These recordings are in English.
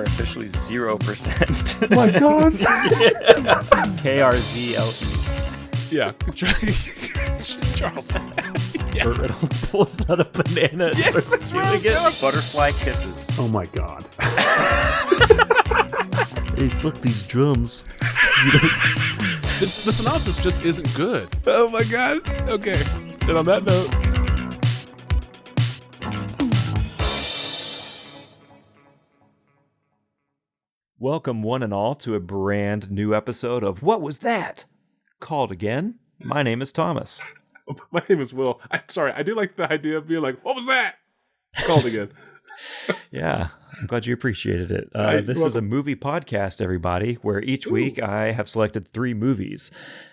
are officially 0%. Oh my God. KRZLE. Yeah. Charles. Yeah. Burt Reynolds pulls out a banana and Yes, starts that's where I was peeling it. going. Butterfly kisses. Oh my God. Hey, fuck these drums. The synopsis just isn't good. Oh my God. Okay. And on that note. Welcome, one and all, to a brand new episode of What Was That? Called Again. My name is Thomas. My name is Will. I'm sorry. I do like the idea of being like, what was that? Called again. Yeah, I'm glad you appreciated it. This is a movie podcast, everybody, where each week I have selected 3 movies,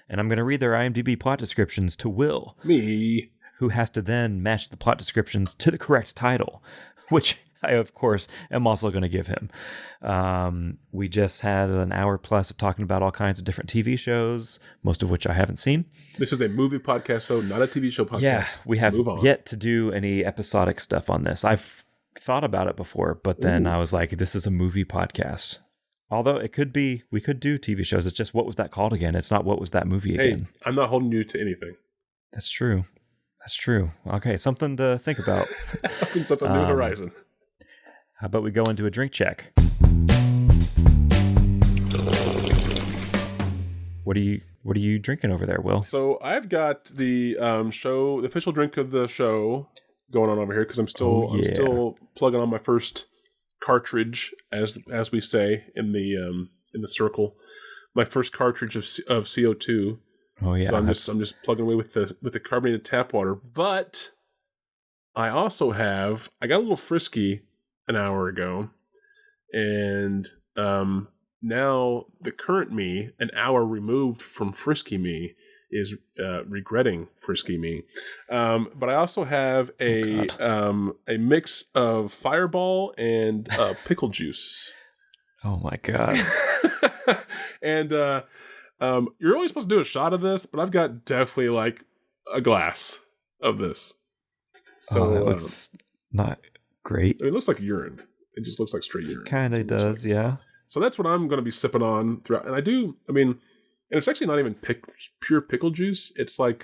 and I'm going to read their IMDb plot descriptions to Will. Me. Who has to then match the plot descriptions to the correct title, which I, of course, am also going to give him. We just had an hour plus of talking about all kinds of different TV shows, most of which I haven't seen. This is a movie podcast, so not a TV show podcast. Yeah, we have yet to do any episodic stuff on this. I've thought about it before, but then I was like, this is a movie podcast. Although it could be, we could do TV shows. It's just, what was that called again? It's not what was that movie again. I'm not holding you to anything. That's true. That's true. Okay, something to think about. Opens up a new horizon. How about we go into a drink check? What are you drinking over there, Will? So I've got the the official drink of the show going on over here because I'm still plugging on my first cartridge, as we say in the circle. My first cartridge of CO2. Oh yeah. So I'm just plugging away with the carbonated tap water. But I also I got a little frisky an hour ago, and now the current me, an hour removed from frisky me, is regretting frisky me. But I also have a mix of Fireball and pickle juice. Oh my God. And you're only supposed to do a shot of this, but I've got definitely like a glass of this. So that looks not great. It looks like urine. It just looks like straight urine. Kind of does, yeah. So that's what I'm going to be sipping on throughout. And and it's actually not even pure pickle juice. It's like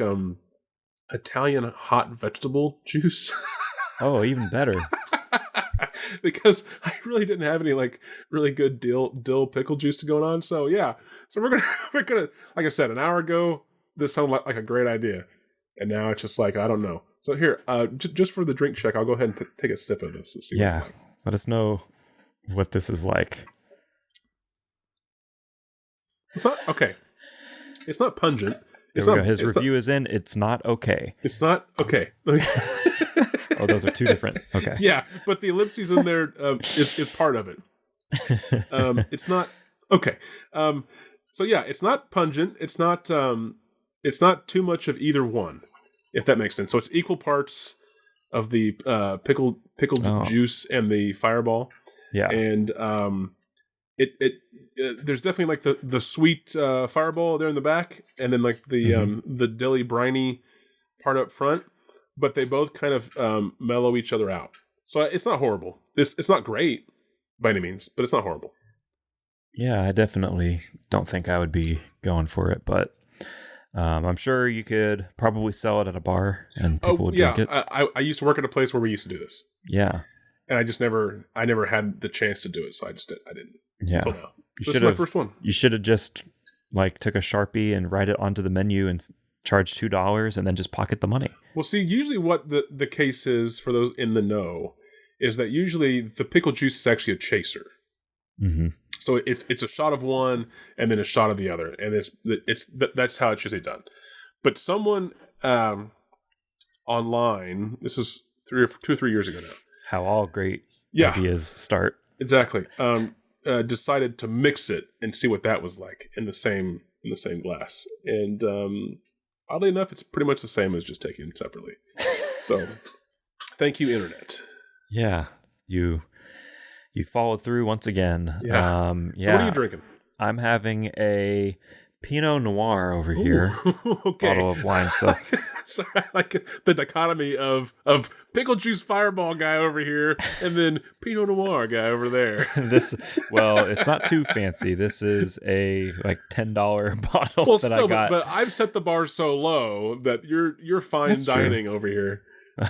Italian hot vegetable juice. Oh, even better. Because I really didn't have any like really good dill pickle juice to go on. So yeah. So we're gonna like I said, an hour ago, this sounded like a great idea. And now it's just like, I don't know. So here, just for the drink check, I'll go ahead and take a sip of this and see what it's like. Let us know what this is like. It's not okay. It's not pungent. There we go. His review is in. It's not okay. It's not okay. Oh, those are two different. Okay. Yeah, but the ellipses in there is part of it. It's not okay. So yeah, it's not pungent. It's not too much of either one, if that makes sense. So it's equal parts of the pickled juice and the Fireball. Yeah, and there's definitely like the sweet Fireball there in the back, and then like the dilly briny part up front. But they both kind of mellow each other out. So it's not horrible. It's not great by any means, but it's not horrible. Yeah, I definitely don't think I would be going for it, but I'm sure you could probably sell it at a bar and people would drink it. I used to work at a place where we used to do this. Yeah. And I never had the chance to do it, so I didn't. Yeah. Until now. This is my first one. You should have just like took a Sharpie and write it onto the menu and charge $2 and then just pocket the money. Well, see, usually what the case is for those in the know is that usually the pickle juice is actually a chaser. Mm-hmm. So it's a shot of one and then a shot of the other, and that's how it's usually done. But someone online, this is 2 or 3 years ago now. How all great ideas start. Exactly. Decided to mix it and see what that was like in the same glass, and oddly enough, it's pretty much the same as just taking it separately. So, thank you, Internet. Yeah, you followed through once again. Yeah. So what are you drinking? I'm having a Pinot Noir over here. Okay. Bottle of wine. So Sorry, I like the dichotomy of pickle juice fireball guy over here and then Pinot Noir guy over there. it's not too fancy. This is a like $10 bottle Well, that still, I got. but I've set the bar so low that you're fine That's true. dining over here.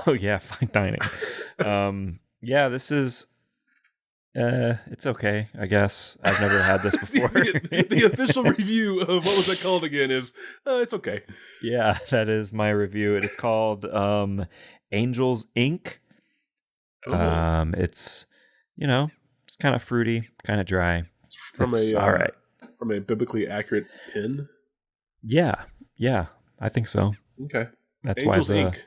Oh yeah, fine dining. Yeah, this is. It's okay, I guess. I've never had this before. the official review of what was that called again is it's okay. Yeah, that is my review. It is called Angels Inc. Oh. It's it's kind of fruity, kind of dry. It's all right. From a biblically accurate pen. Yeah, I think so. Okay, That's Angels why Inc.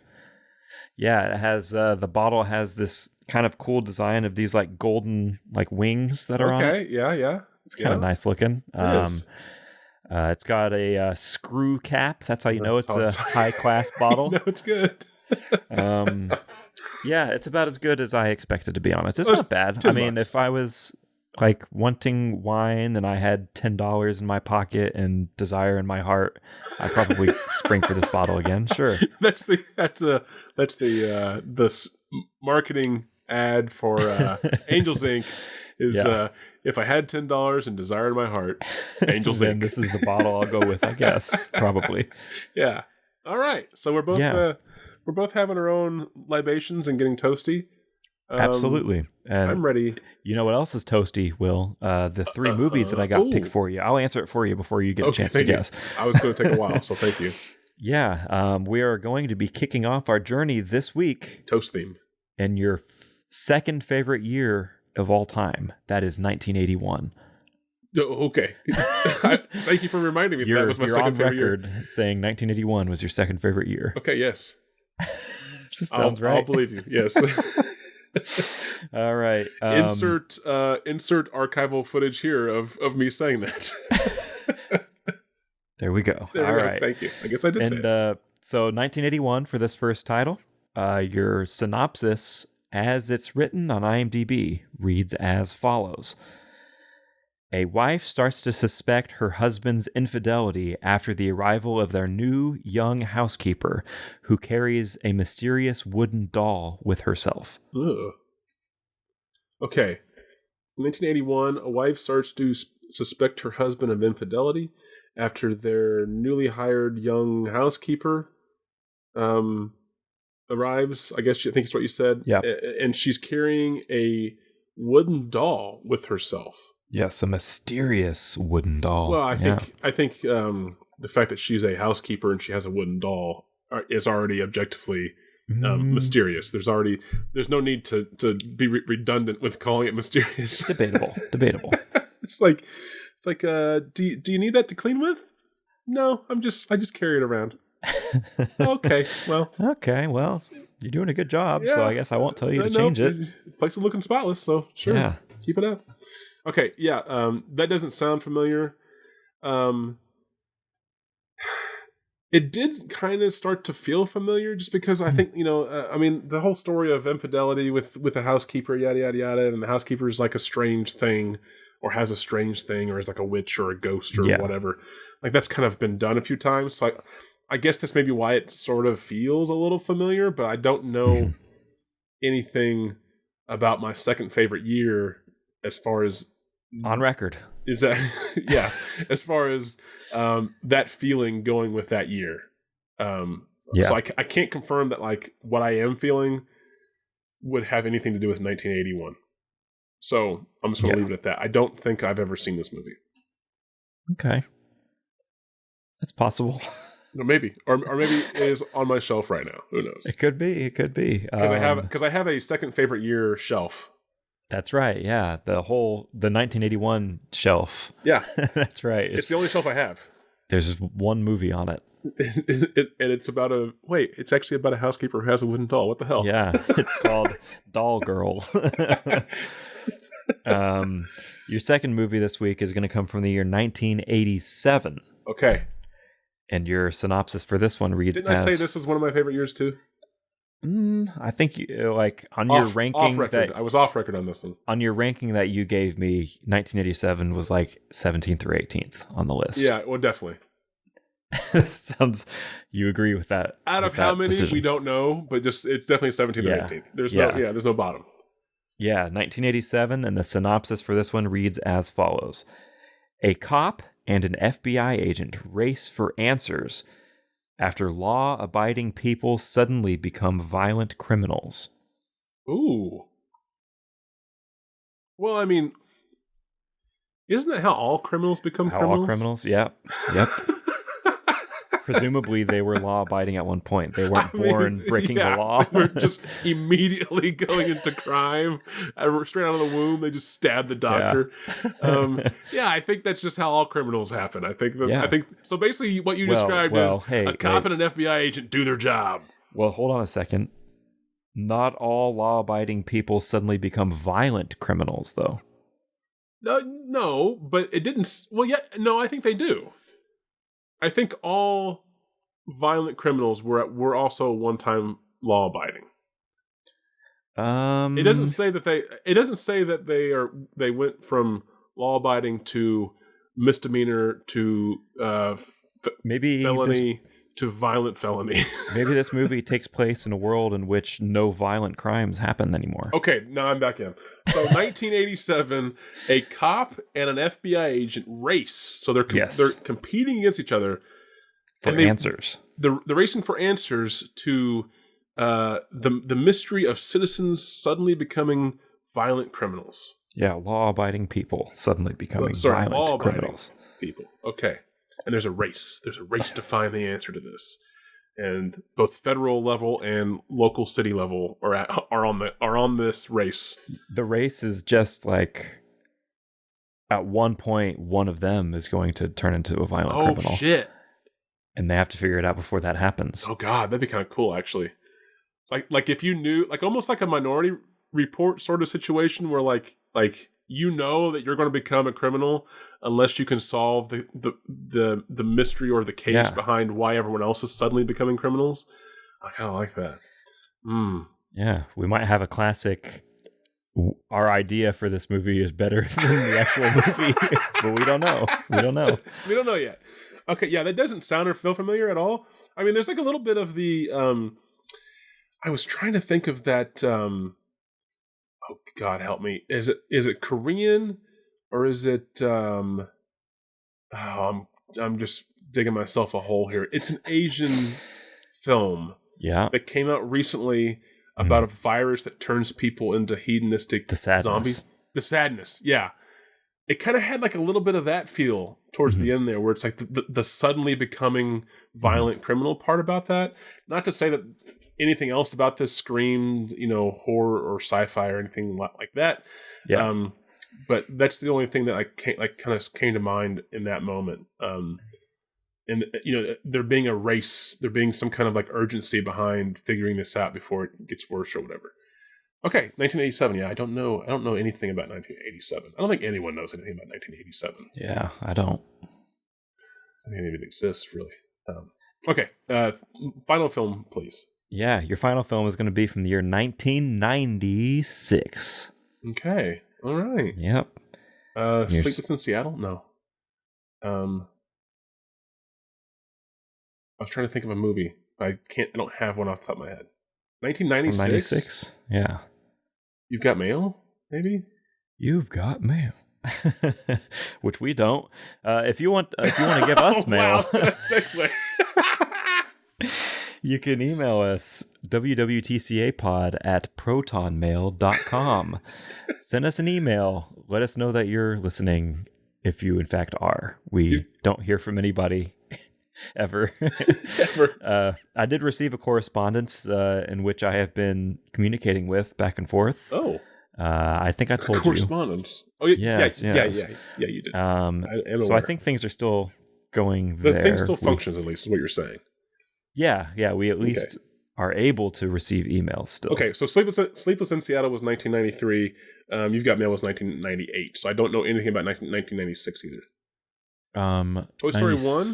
Yeah, it has the bottle has this kind of cool design of these like golden like wings that are on it. Okay, yeah. It's kind of nice looking. It's got a screw cap. That's how you know it's a high class bottle. No, it's good. Yeah, it's about as good as I expected, to be honest. It's not bad. I mean, if I was like wanting wine and I had $10 in my pocket and desire in my heart, I'd probably spring for this bottle again. Sure. That's the marketing ad for Angels Inc. is if I had $10 and desire in my heart, Angels then Inc. This is the bottle I'll go with, I guess. Probably. Yeah. All right. So we're both having our own libations and getting toasty. Absolutely. And I'm ready. You know what else is toasty, Will? The 3 movies that I got picked for you. I'll answer it for you before you get a chance to guess. I was going to take a while, so thank you. Yeah. We are going to be kicking off our journey this week. Toast theme. In your second favorite year of all time. That is 1981. Okay. Thank you for reminding me that was my second favorite year. You're on record saying 1981 was your second favorite year. Okay, yes. Sounds right. I'll believe you, yes. All right. Insert archival footage here of me saying that. There we go. All right. Thank you. I guess I did say it. So 1981 for this first title. Your synopsis, as it's written on IMDb, reads as follows. A wife starts to suspect her husband's infidelity after the arrival of their new young housekeeper, who carries a mysterious wooden doll with herself. Ugh. Okay. 1981, a wife starts to suspect her husband of infidelity after their newly hired young housekeeper arrives. I think it's what you said. Yeah. And she's carrying a wooden doll with herself. Yes, a mysterious wooden doll. Well, I think the fact that she's a housekeeper and she has a wooden doll is already objectively mysterious. There's no need to be redundant with calling it mysterious. Debatable. It's like, do you need that to clean with? No, I just carry it around. Okay, well, you're doing a good job, so I guess I won't tell you to change it. Place is looking spotless, so sure, keep it up. Okay, that doesn't sound familiar. It did kind of start to feel familiar, just because I think the whole story of infidelity with the housekeeper, yada yada yada, and the housekeeper is like a strange thing, or has a strange thing, or is like a witch or a ghost or whatever. Like that's kind of been done a few times, so I guess that's maybe why it sort of feels a little familiar, but I don't know anything about my second favorite year as far as on record. Is that as far as that feeling going with that year. So I can't confirm that like what I am feeling would have anything to do with 1981. So I'm just going to leave it at that. I don't think I've ever seen this movie. Okay. That's possible. No, maybe. Or maybe it is on my shelf right now. Who knows? It could be. Because I have a second favorite year shelf. That's right. Yeah. The 1981 shelf. Yeah. That's right. It's the only shelf I have. There's one movie on it. And it's about it's actually about a housekeeper who has a wooden doll. What the hell? Yeah. It's called Doll Girl. Your second movie this week is going to come from the year 1987. Okay. And your synopsis for this one reads Didn't I say this is one of my favorite years too? I think you, like on your Off ranking record. I was off record on this one. on your ranking that you gave me, 1987 was like 17th or 18th on the list. Yeah, well, definitely. Sounds. You agree with that? Out with of how that many, decision? we don't know, but just it's definitely 17th or 18th. There's no bottom. Yeah, 1987, and the synopsis for this one reads as follows: A cop and an FBI agent race for answers after law-abiding people suddenly become violent criminals. Ooh. Well, I mean, isn't that how all criminals become How criminals? all criminals? Yep. Presumably, they were law-abiding at one point. They weren't born breaking the law. They were just immediately going into crime. Straight out of the womb, they just stabbed the doctor. Yeah, I think that's just how all criminals happen. I think so. Basically, what you described is a cop and an FBI agent do their job. Well, hold on a second. Not all law-abiding people suddenly become violent criminals, though. No, but it didn't. Well, yeah, no, I think they do. I think all violent criminals were also one-time law-abiding. It doesn't say that they. It doesn't say that they went from law-abiding to misdemeanor to maybe felony to violent felony. Maybe this movie takes place in a world in which no violent crimes happen anymore. Okay, now I'm back in. So 1987, a cop and an FBI agent race. So they're competing against each other for answers. They're racing for answers to the mystery of citizens suddenly becoming violent criminals. Yeah, law-abiding people suddenly becoming violent criminals. People. Okay. And there's a race. There's a race to find the answer to this, and both federal level and local city level are on this race. The race is just like, at one point, one of them is going to turn into a violent criminal. Oh shit! And they have to figure it out before that happens. Oh god, that'd be kind of cool, actually. Like if you knew, like almost like a Minority Report sort of situation, where like you know that you're going to become a criminal unless you can solve the mystery or the case behind why everyone else is suddenly becoming criminals. I kind of like that. Yeah, we might have a classic. Our idea for this movie is better than the actual movie, but we don't know. We don't know yet. Okay, yeah, that doesn't sound or feel familiar at all. I mean, there's like a little bit of the. I was trying to think of that. Oh God, help me! Is it Korean or is it? I'm just digging myself a hole here. It's an Asian film. Yeah, that came out recently about a virus that turns people into hedonistic zombies. The Sadness, yeah. It kind of had like a little bit of that feel towards the end there, where it's like the suddenly becoming violent criminal part about that. Not to say that anything else about this screamed, horror or sci-fi or anything like that. Yeah. But that's the only thing that kind of came to mind in that moment. And there being a race, there being some kind of like urgency behind figuring this out before it gets worse or whatever. Okay, 1987. Yeah, I don't know anything about 1987. I don't think anyone knows anything about 1987. Yeah, I don't. I think it even exists, really. Okay, final film, please. Yeah, your final film is going to be from the year 1996. Okay, all right. Yep. Sleepless in Seattle? No. I was trying to think of a movie. I don't have one off the top of my head. 1996? 96? Yeah. You've Got Mail? Maybe? You've Got Mail. Which we don't. If you want to give us mail, you can email us wwtcapod@protonmail.com. Send us an email. Let us know that you're listening, if you in fact are. We don't hear from anybody ever. I did receive a correspondence in which I have been communicating with back and forth. Oh. I think I told correspondence. you. Oh, yes. Yeah, you did. I think things are still going there. The thing still functions, at least, is what you're saying. Yeah, we at least are able to receive emails still. Okay, so Sleepless in Seattle was 1993. You've Got Mail was 1998. So I don't know anything about 1996 either. Toy Story 1?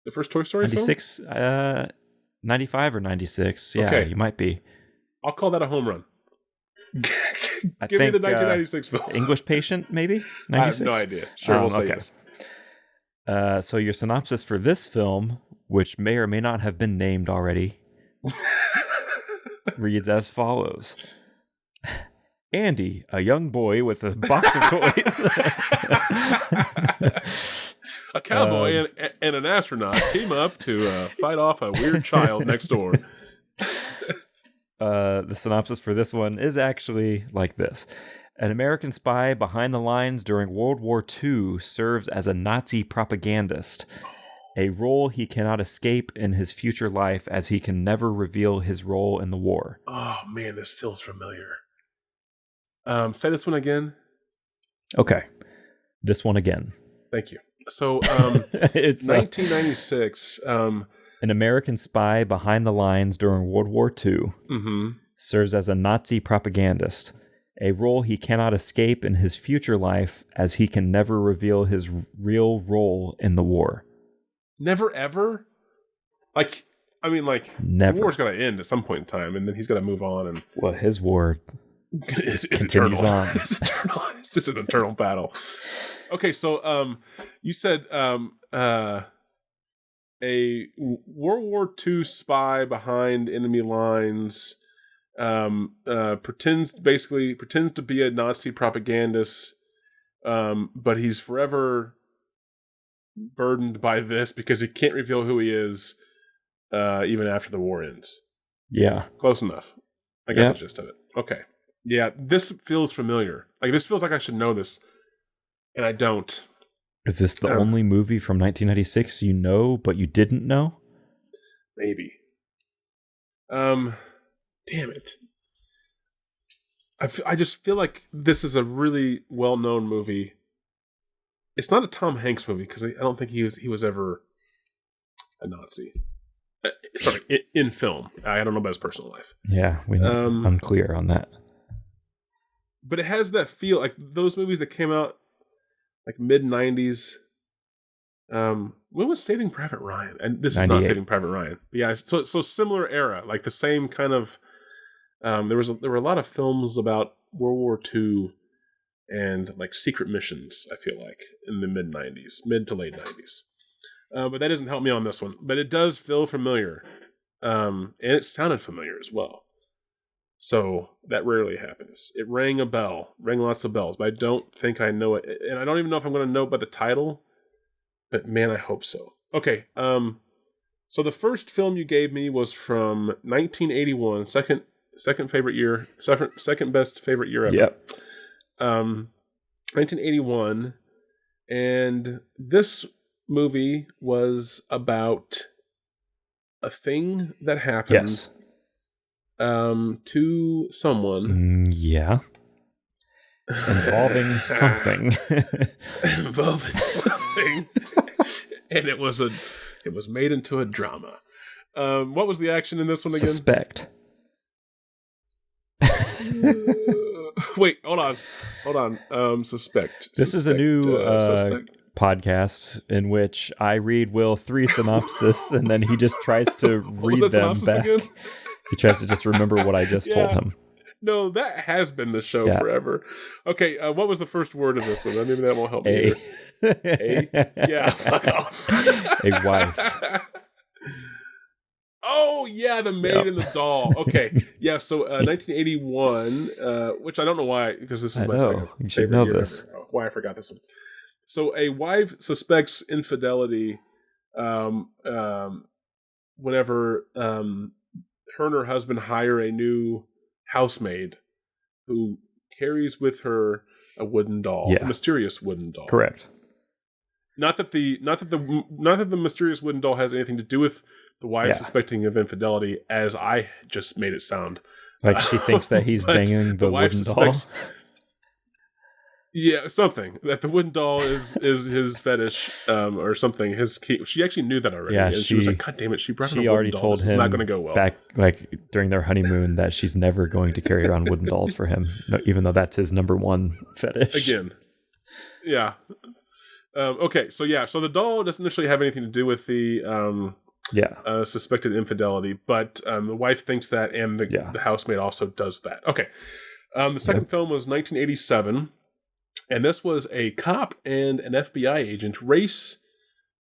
The first Toy Story 96, film? 95 or 96. Yeah, Okay. you might be. I'll call that a home run. I Give me think, the 1996 film. English Patient, maybe? 96? I have no idea. Sure, we'll say yes. So your synopsis for this film, which may or may not have been named already, reads as follows. Andy, a young boy with a box of toys. A cowboy and an astronaut team up to fight off a weird child next door. The synopsis for this one is actually like this. An American spy behind the lines during World War II serves as a Nazi propagandist, a role he cannot escape in his future life as he can never reveal his role in the war. Oh, man, this feels familiar. Say this one again. Okay. This one again. Thank you. So, It's 1996. An American spy behind the lines during World War II serves as a Nazi propagandist, a role he cannot escape in his future life as he can never reveal his real role in the war. Never ever? Never. The war's got to end at some point in time, and then he's got to move on. And Well, his war it's continues eternal. on. It's eternal. It's just an eternal battle. Okay, so you said a World War II spy behind enemy lines pretends to be a Nazi propagandist, but he's forever burdened by this because he can't reveal who he is even after the war ends. Yeah. Close enough. I got the gist of it. Okay. Yeah, this feels familiar. This feels like I should know this, and I don't. Is this the only movie from 1996 you know, but you didn't know? Maybe. Damn it. I just feel like this is a really well-known movie. It's not a Tom Hanks movie because I don't think he was ever a Nazi. Sorry, in film. I don't know about his personal life. Yeah, unclear on that. But it has that feel, like those movies that came out like mid-90s. When was Saving Private Ryan? And this 98. Is not Saving Private Ryan. But yeah, so similar era, like the same kind of. There were a lot of films about World War II and like secret missions. I feel like in the mid to late 90s. But that doesn't help me on this one. But it does feel familiar, and it sounded familiar as well. So that rarely happens. It rang lots of bells, but I don't think I know it. And I don't even know if I'm going to know it by the title, but man, I hope so. Okay, so the first film you gave me was from 1981, second favorite year, second best favorite year ever. Yep. 1981, and this movie was about a thing that happened. Yes. To someone. Yeah. Involving something. Involving something. And it was made into a drama. What was the action in this one again? Suspect. Wait, hold on. Suspect. This is a new podcast in which I read Will 3 synopsis and then he just tries to read them back. Again? He tries to just remember what I just told him. No, that has been the show forever. Okay, what was the first word of this one? Maybe that won't help me. A? Yeah, fuck off. A wife. Oh, yeah, the maid and the doll. Okay, yeah, so 1981, which I don't know why, because this is my second you should know this. Why I forgot this one. So a wife suspects infidelity whenever her and her husband hire a new housemaid who carries with her a wooden doll, a mysterious wooden doll. Correct. Not that the mysterious wooden doll has anything to do with the wife suspecting of infidelity, as I just made it sound. Like she thinks that he's banging the wooden doll. Yeah, something that the wooden doll is his fetish, or something. His key. She actually knew that already. Yeah, and she was like, "God damn it!" She brought. She already told him. It's not going to go well. Back, like during their honeymoon, that she's never going to carry around wooden dolls for him, even though that's his number one fetish. Again, yeah. Okay, so the doll doesn't initially have anything to do with the suspected infidelity. But the wife thinks that, and the housemaid also does that. Okay. The second film was 1987, and this was a cop and an FBI agent race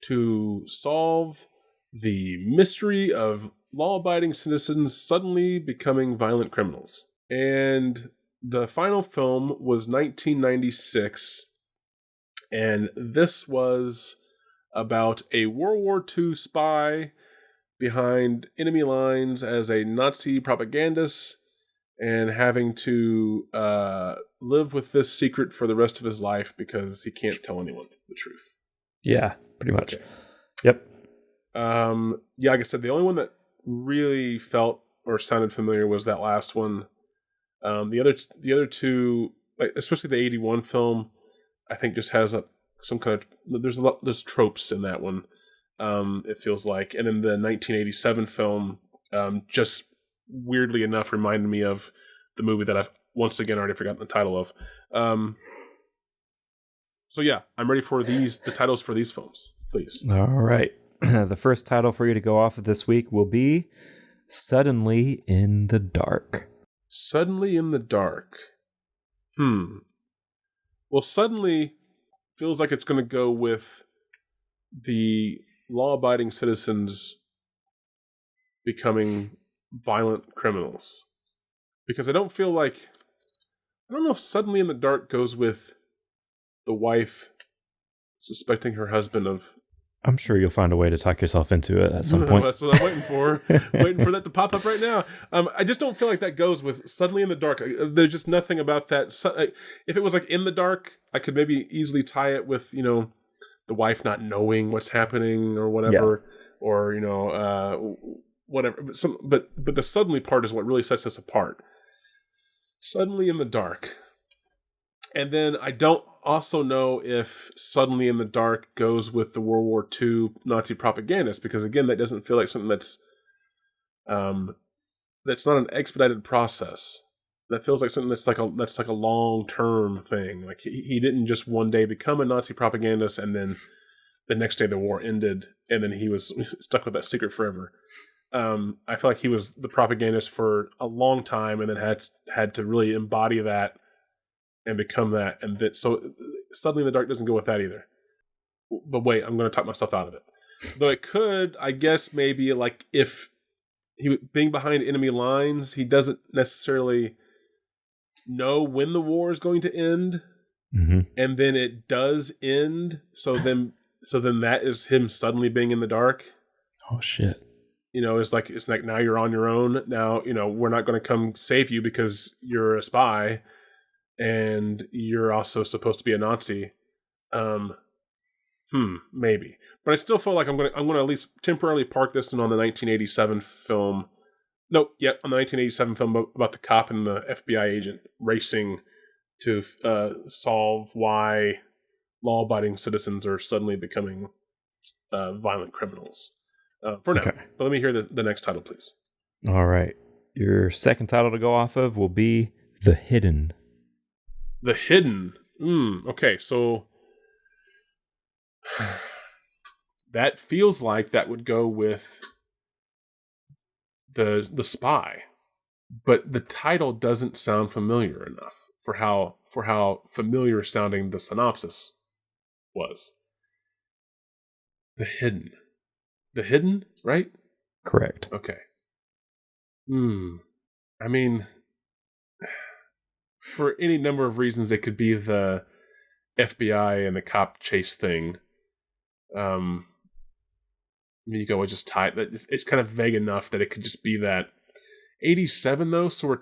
to solve the mystery of law-abiding citizens suddenly becoming violent criminals. And the final film was 1996, and this was about a World War II spy behind enemy lines as a Nazi propagandist and having to live with this secret for the rest of his life because he can't tell anyone the truth. Yeah, pretty much. Okay. Yep. Like I said, the only one that really felt or sounded familiar was that last one. The other two, like especially the 81 film, I think just has some kind of there's tropes in that one. It feels like, and then the 1987 film, just weirdly enough reminded me of the movie that I've once again already forgotten the title of. So yeah, I'm ready for the titles for these films, please. All right. The first title for you to go off of this week will be Suddenly in the Dark. Suddenly in the Dark. Well, Suddenly feels like it's going to go with the law-abiding citizens becoming violent criminals. Because I don't know if Suddenly in the Dark goes with the wife suspecting her husband of... I'm sure you'll find a way to talk yourself into it at some point. That's what I'm waiting for. Waiting for that to pop up right now. I just don't feel like that goes with Suddenly in the Dark. There's just nothing about that. If it was like In the Dark, I could maybe easily tie it with, the wife not knowing what's happening or whatever, or whatever. But the suddenly part is what really sets us apart. Suddenly in the Dark. And then I don't also know if Suddenly in the Dark goes with the World War II Nazi propagandist, because again, that doesn't feel like something that's not an expedited process. That feels like something that's like a long-term thing. Like he didn't just one day become a Nazi propagandist and then the next day the war ended and then he was stuck with that secret forever. I feel like he was the propagandist for a long time and then had to really embody that and become that, and that. So Suddenly in the Dark doesn't go with that either. But wait, I'm going to talk myself out of it. Though it could, I guess, maybe like if he being behind enemy lines, he doesn't necessarily know when the war is going to end, and then it does end. So then that is him suddenly being in the dark. Oh shit! It's like now you're on your own. Now we're not going to come save you because you're a spy. And you're also supposed to be a Nazi. Maybe. But I still feel like I'm gonna at least temporarily park this one on the 1987 film. On the 1987 film about the cop and the FBI agent racing to solve why law-abiding citizens are suddenly becoming violent criminals. For now. Okay. But let me hear the next title, please. All right. Your second title to go off of will be The Hidden. The Hidden. Okay, so that feels like that would go with the Spy, but the title doesn't sound familiar enough for how familiar sounding the synopsis was. The Hidden, right? Correct. Okay. I mean, for any number of reasons, it could be the FBI and the cop chase thing. You can always just tie it. It's kind of vague enough that it could just be that. 87 though, so we're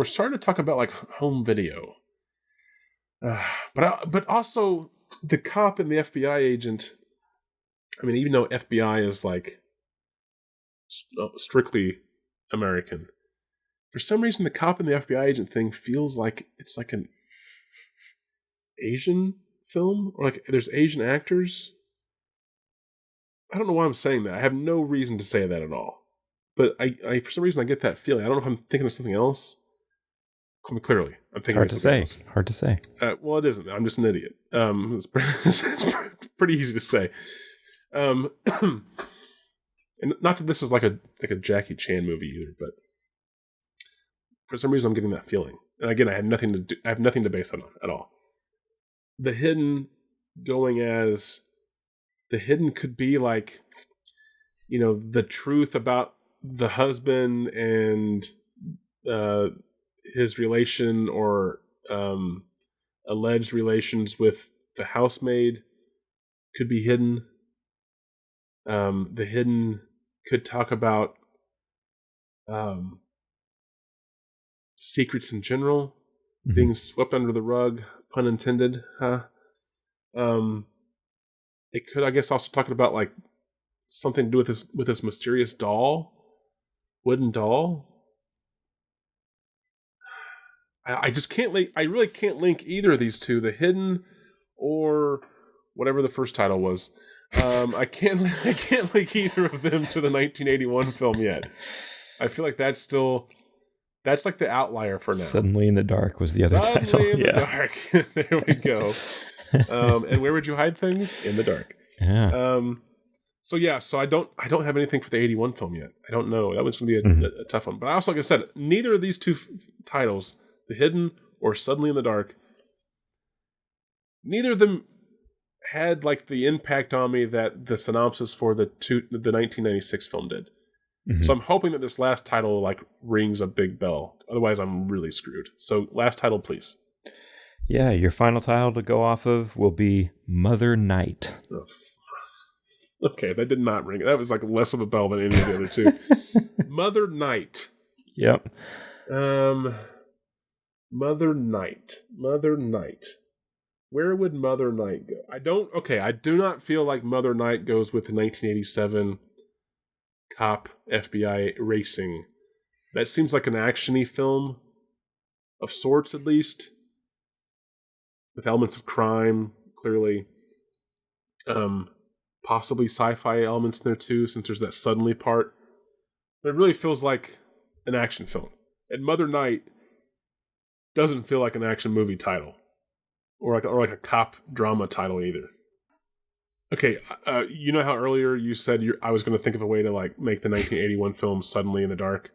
starting to talk about like home video. But also the cop and the FBI agent. I mean, even though FBI is like strictly American. For some reason, the cop and the FBI agent thing feels like it's like an Asian film, or like there's Asian actors. I don't know why I'm saying that. I have no reason to say that at all. But I for some reason, I get that feeling. I don't know if I'm thinking of something else. Clearly, I'm thinking of something else. Hard to say. Well, it isn't. I'm just an idiot. It's pretty easy to say. And not that this is like a Jackie Chan movie either, but for some reason I'm getting that feeling. And again, I have nothing to base that on at all. The Hidden could be like, the truth about the husband and his relation or alleged relations with the housemaid could be hidden. The Hidden could talk about secrets in general, being swept under the rug, pun intended, huh? It could, I guess, also talking about like something to do with this mysterious wooden doll. I just can't link. I really can't link either of these two, The Hidden or whatever the first title was. I can't link either of them to the 1981 film yet. I feel like that's like the outlier for now. Suddenly in the Dark was the other title. Suddenly in the Dark. There we go. And where would you hide things? In the dark. Yeah. So I don't have anything for the 81 film yet. I don't know. That one's going to be a tough one. But I also, like I said, neither of these two titles, The Hidden or Suddenly in the Dark, neither of them had like the impact on me that the synopsis for the 1996 film did. So I'm hoping that this last title like rings a big bell. Otherwise, I'm really screwed. So last title, please. Yeah, your final title to go off of will be Mother Night. Oh. Okay, that did not ring. That was like less of a bell than any of the other two. Mother Night. Yep. Mother Night. Where would Mother Night go? I do not feel like Mother Night goes with the 1987 cop FBI racing. That seems like an action-y film of sorts, at least, with elements of crime, clearly. Possibly sci-fi elements in there too, since there's that suddenly part. But it really feels like an action film. And Mother Night doesn't feel like an action movie title, or like a cop drama title either. Okay, you know how earlier you said I was going to think of a way to like make the 1981 film Suddenly in the Dark,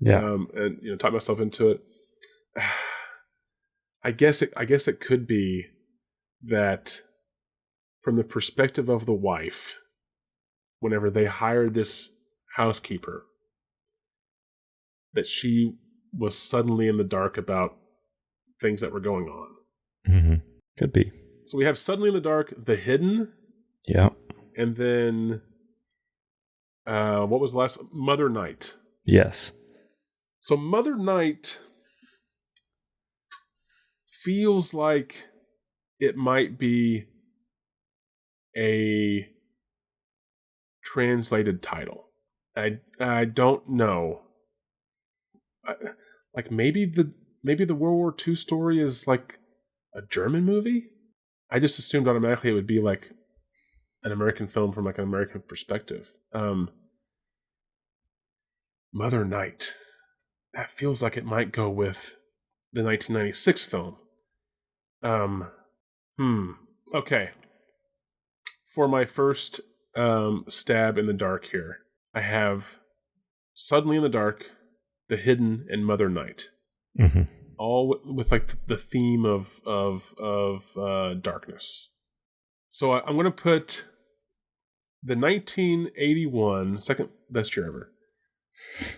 and talk myself into it. I guess it could be that from the perspective of the wife, whenever they hired this housekeeper, that she was suddenly in the dark about things that were going on. Mm-hmm. Could be. So we have Suddenly in the Dark, The Hidden. Yeah. And then, what was the last? Mother Night. Yes. So Mother Night feels like it might be a translated title. I don't know. Like maybe the World War II story is like a German movie? I just assumed automatically it would be like an American film from like an American perspective. Mother Night. That feels like it might go with the 1996 film. Okay. For my first stab in the dark here, I have Suddenly in the Dark, The Hidden, and Mother Night. Mm-hmm. All with like the theme of darkness. So I'm going to put the 1981, second best year ever,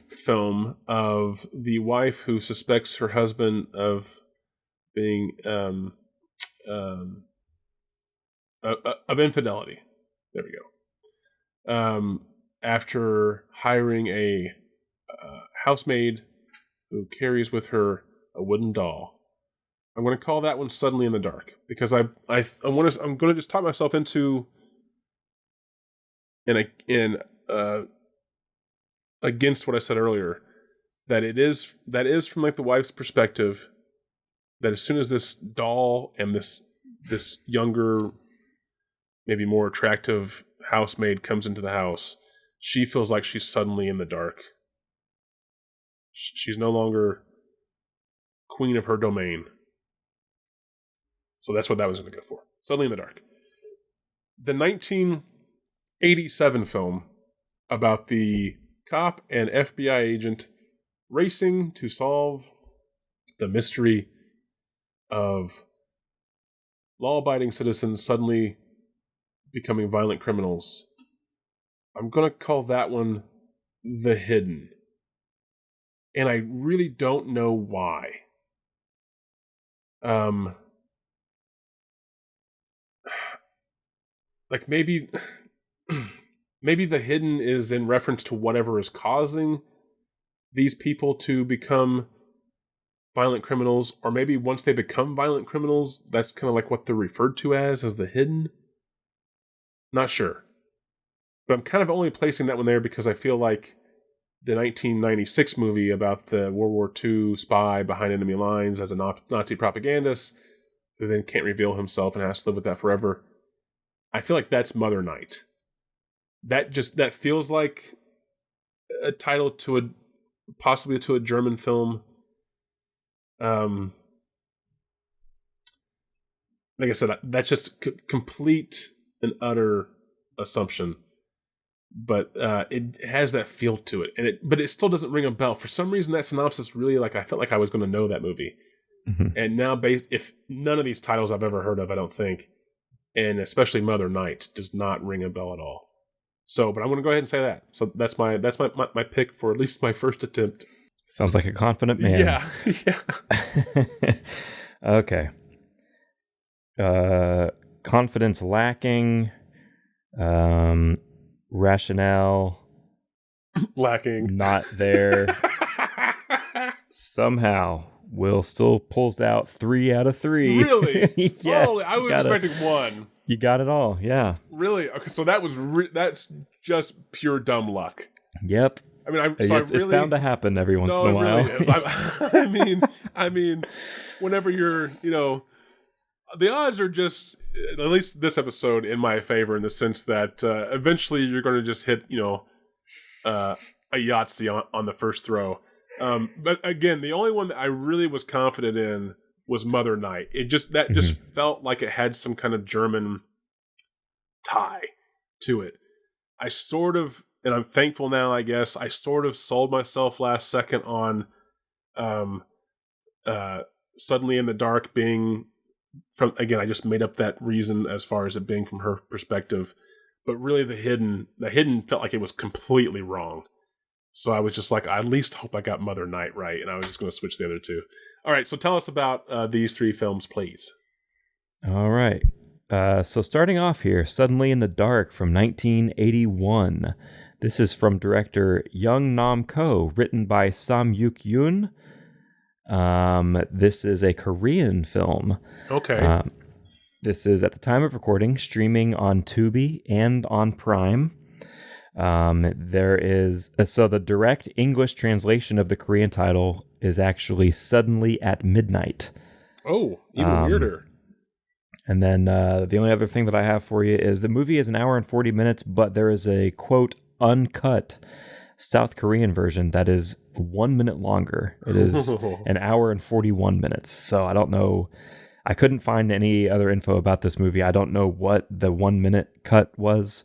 film of the wife who suspects her husband of being of infidelity. There we go. After hiring a housemaid who carries with her a wooden doll, I'm going to call that one Suddenly in the Dark because I'm going to just talk myself into against what I said earlier, that is from like the wife's perspective, that as soon as this doll and this younger, maybe more attractive housemaid comes into the house, she feels like she's suddenly in the dark. She's no longer queen of her domain. So that's what that was going to go for. Suddenly in the Dark. The 1987 film about the cop and FBI agent racing to solve the mystery of law-abiding citizens suddenly becoming violent criminals. I'm going to call that one The Hidden. And I really don't know why. Like maybe The Hidden is in reference to whatever is causing these people to become violent criminals, or maybe once they become violent criminals, that's kind of like what they're referred to as The Hidden. Not sure. But I'm kind of only placing that one there because I feel like the 1996 movie about the World War II spy behind enemy lines as a Nazi propagandist who then can't reveal himself and has to live with that forever. I feel like that's Mother Night. That feels like a title to possibly to a German film. Like I said, that's just complete and utter assumption. But it has that feel to it, but it still doesn't ring a bell. For some reason, that synopsis really, I felt like I was going to know that movie. Mm-hmm. And now, if none of these titles I've ever heard of, I don't think, and especially Mother Night does not ring a bell at all. So, but I'm going to go ahead and say that. So that's my pick for at least my first attempt. Sounds like a confident man. Yeah. Okay. Confidence lacking. Rationale lacking. Not there. Somehow Will still pulls out 3 out of 3. Really? Yes. Oh, I was expecting 1. You got it all. Yeah. Really? Okay, so that was that's just pure dumb luck. Yep. I mean, it's bound to happen every once in a while. Really is. I mean, whenever you're, the odds are just, at least this episode, in my favor in the sense that eventually you're going to just hit, a Yahtzee on the first throw. But again, the only one that I really was confident in was Mother Night. It just felt like it had some kind of German tie to it. I sort of, and I'm thankful now, I guess, I sort of sold myself last second on Suddenly in the Dark being from, again, I just made up that reason as far as it being from her perspective. But really the hidden felt like it was completely wrong. So I was just like, I at least hope I got Mother Night right, and I was just going to switch the other two. All right, so tell us about these 3 films, please. All right. So starting off here, Suddenly in the Dark from 1981. This is from director Young Nam Ko, written by Sam Yuk Yoon. This is a Korean film. Okay. This is, at the time of recording, streaming on Tubi and on Prime. There is, so the direct English translation of the Korean title is actually Suddenly at Midnight. Oh, even weirder. And then the only other thing that I have for you is the movie is 1 hour and 40 minutes, but there is a, quote, uncut South Korean version that is 1 minute longer. It is 1 hour and 41 minutes. So I don't know. I couldn't find any other info about this movie. I don't know what the 1 minute cut was.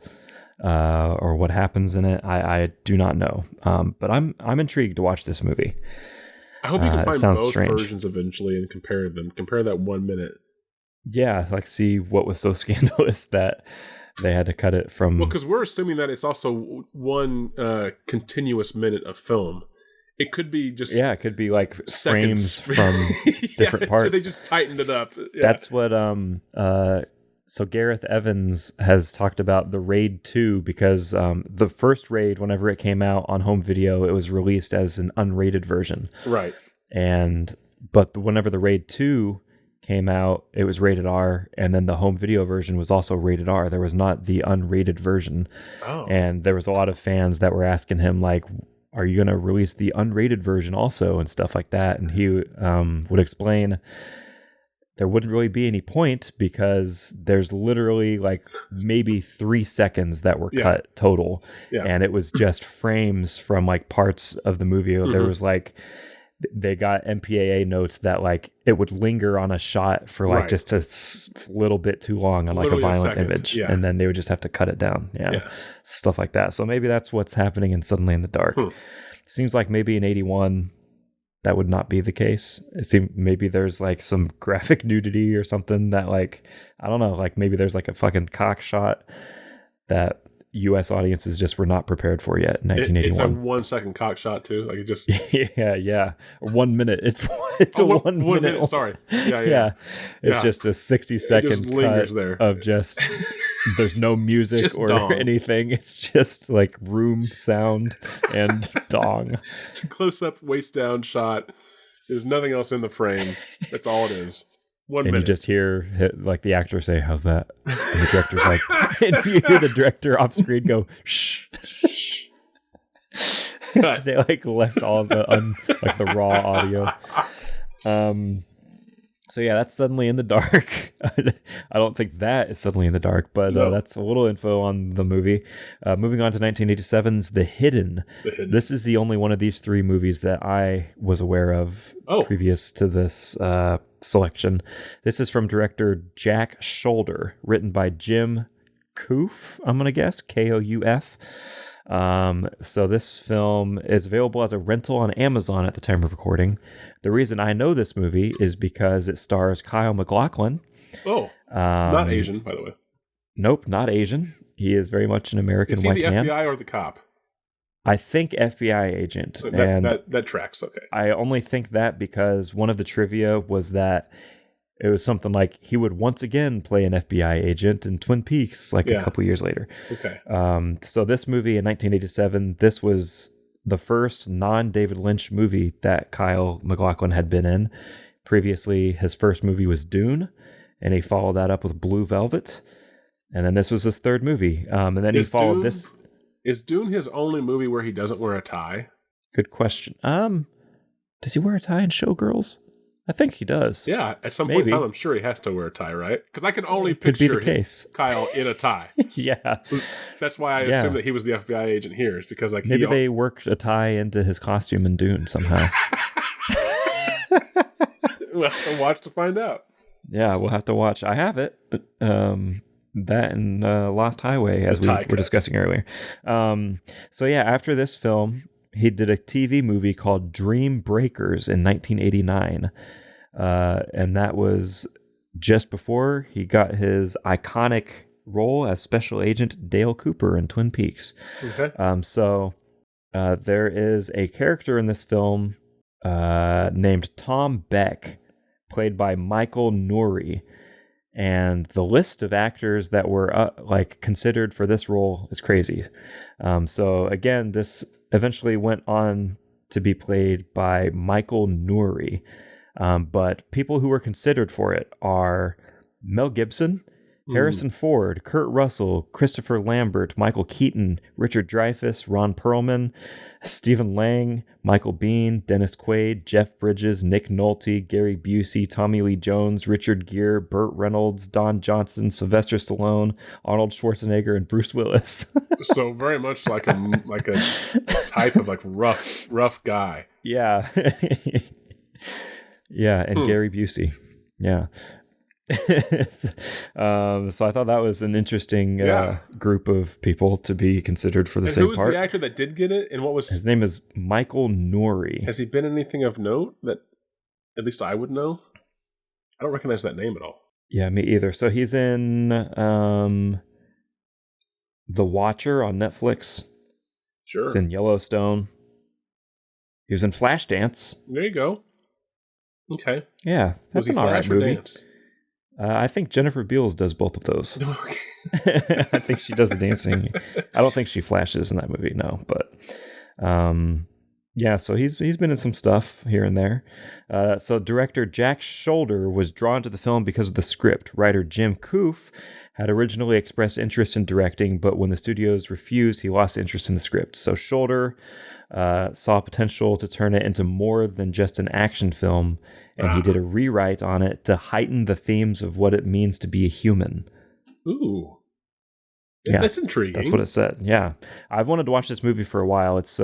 Or what happens in it, I do not know. But I'm intrigued to watch this movie. I hope you can find both versions eventually and compare them. Compare that 1 minute. Yeah, like see what was so scandalous that they had to cut it from. Well, because we're assuming that it's also one continuous minute of film. It could be just it could be like seconds. Frames from different parts. So they just tightened it up. Yeah. That's what So Gareth Evans has talked about the Raid 2 because the first Raid, whenever it came out on home video, it was released as an unrated version. Right. But whenever the Raid 2 came out, it was rated R, and then the home video version was also rated R. There was not the unrated version. Oh. And there was a lot of fans that were asking him, like, are you going to release the unrated version also and stuff like that? And he would explain there wouldn't really be any point because there's literally like maybe 3 seconds that were cut total. Yeah. And it was just frames from like parts of the movie. Mm-hmm. There was like they got MPAA notes that like it would linger on a shot for like Right. just a little bit too long on like Literally a a violent second, image, yeah. and then they would just have to cut it down. Yeah. Stuff like that. So maybe that's what's happening in Suddenly in the Dark. Seems like maybe in 81 that would not be the case. It seems maybe there's like some graphic nudity or something that like, I don't know, like maybe there's like a fucking cock shot that US audiences just were not prepared for yet in 1981. It's a 1 second cock shot too. Like it just yeah. 1 minute. It's a 1 minute. Sorry. Yeah. It's just a 60-second just lingers cut there. of just there's no music Just or dong. anything. It's just like room sound and dong. It's a close up, waist down shot. There's nothing else in the frame. That's all it is. 1 And minute. you just hear like the actor say, "How's that?" And the director's like, and you hear the director off screen go, "Shh." Cut. They like left all the like the raw audio. So yeah, that's Suddenly in the Dark. I don't think that is Suddenly in the Dark, but No. that's a little info on the movie. Moving on to 1987's The Hidden. This is the only one of these three movies that I was aware of previous to this selection. This is from director Jack Shoulder, written by Jim Koof, I'm going to guess, Kouf. So this film is available as a rental on Amazon at the time of recording. The reason I know this movie is because it stars Kyle MacLachlan. Not Asian, by the way. Nope, not Asian. He is very much an American Is he white the man. FBI or the cop? I think FBI agent. That tracks. Okay. I only think that because one of the trivia was that it was something like he would once again play an FBI agent in Twin Peaks like a couple years later. Okay. So this movie in 1987, this was the first non-David Lynch movie that Kyle MacLachlan had been in. Previously, his first movie was Dune, and he followed that up with Blue Velvet. And then this was his third movie. And then he followed this. Is Dune his only movie where he doesn't wear a tie? Good question. Does he wear a tie in Showgirls? I think he does. Yeah, at some point in time, I'm sure he has to wear a tie, right? Because I can only Could be picture the case. Kyle in a tie. Yeah. So that's why I assume that he was the FBI agent here. Is because like maybe they worked a tie into his costume in Dune somehow. We'll have to watch to find out. Yeah, we'll have to watch. I have it. That and Lost Highway, as we were discussing earlier. So yeah, after this film, he did a TV movie called Dream Breakers in 1989. And that was just before he got his iconic role as Special Agent Dale Cooper in Twin Peaks. Okay. So there is a character in this film named Tom Beck, played by Michael Nouri. And the list of actors that were considered for this role is crazy. So again, this eventually went on to be played by Michael Nouri. But people who were considered for it are Mel Gibson, Harrison Ford, Kurt Russell, Christopher Lambert, Michael Keaton, Richard Dreyfuss, Ron Perlman, Stephen Lang, Michael Biehn, Dennis Quaid, Jeff Bridges, Nick Nolte, Gary Busey, Tommy Lee Jones, Richard Gere, Burt Reynolds, Don Johnson, Sylvester Stallone, Arnold Schwarzenegger, and Bruce Willis. So very much like a type of like rough guy. Yeah. Yeah, and Gary Busey. Yeah. So I thought that was an interesting group of people to be considered for the same part. Who was the actor that did get it? And what was his name? Is Michael Nouri. Has he been in anything of note that at least I would know? I don't recognize that name at all. Yeah, me either. So he's in The Watcher on Netflix. Sure. He's in Yellowstone. He was in Flashdance. There you go. Okay. Yeah, that's an alright movie. Dance? I think Jennifer Beals does both of those. I think she does the dancing. I don't think she flashes in that movie, no. But yeah, so he's been in some stuff here and there. So director Jack Shoulder was drawn to the film because of the script. Writer Jim Koof had originally expressed interest in directing, but when the studios refused, he lost interest in the script. So Shoulder saw potential to turn it into more than just an action film, and he did a rewrite on it to heighten the themes of what it means to be a human. Ooh. Yeah, that's intriguing. That's what it said. Yeah. I've wanted to watch this movie for a while. It's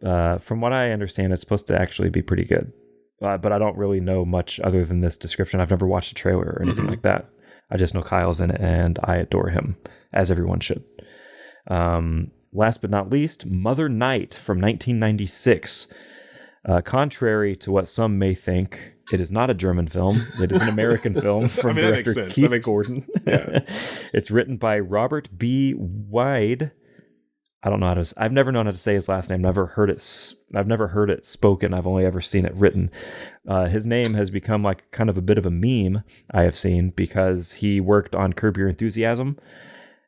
From what I understand, it's supposed to actually be pretty good. But I don't really know much other than this description. I've never watched a trailer or anything like that. I just know Kyle's in it, and I adore him, as everyone should. Last but not least, Mother Night from 1996. Contrary to what some may think, it is not a German film. It is an American film from director Keith Gordon. Yeah. It's written by Robert B. Wide. I don't know how to. I've never known how to say his last name. I've never heard it spoken. I've only ever seen it written. His name has become like kind of a bit of a meme I have seen because he worked on Curb Your Enthusiasm,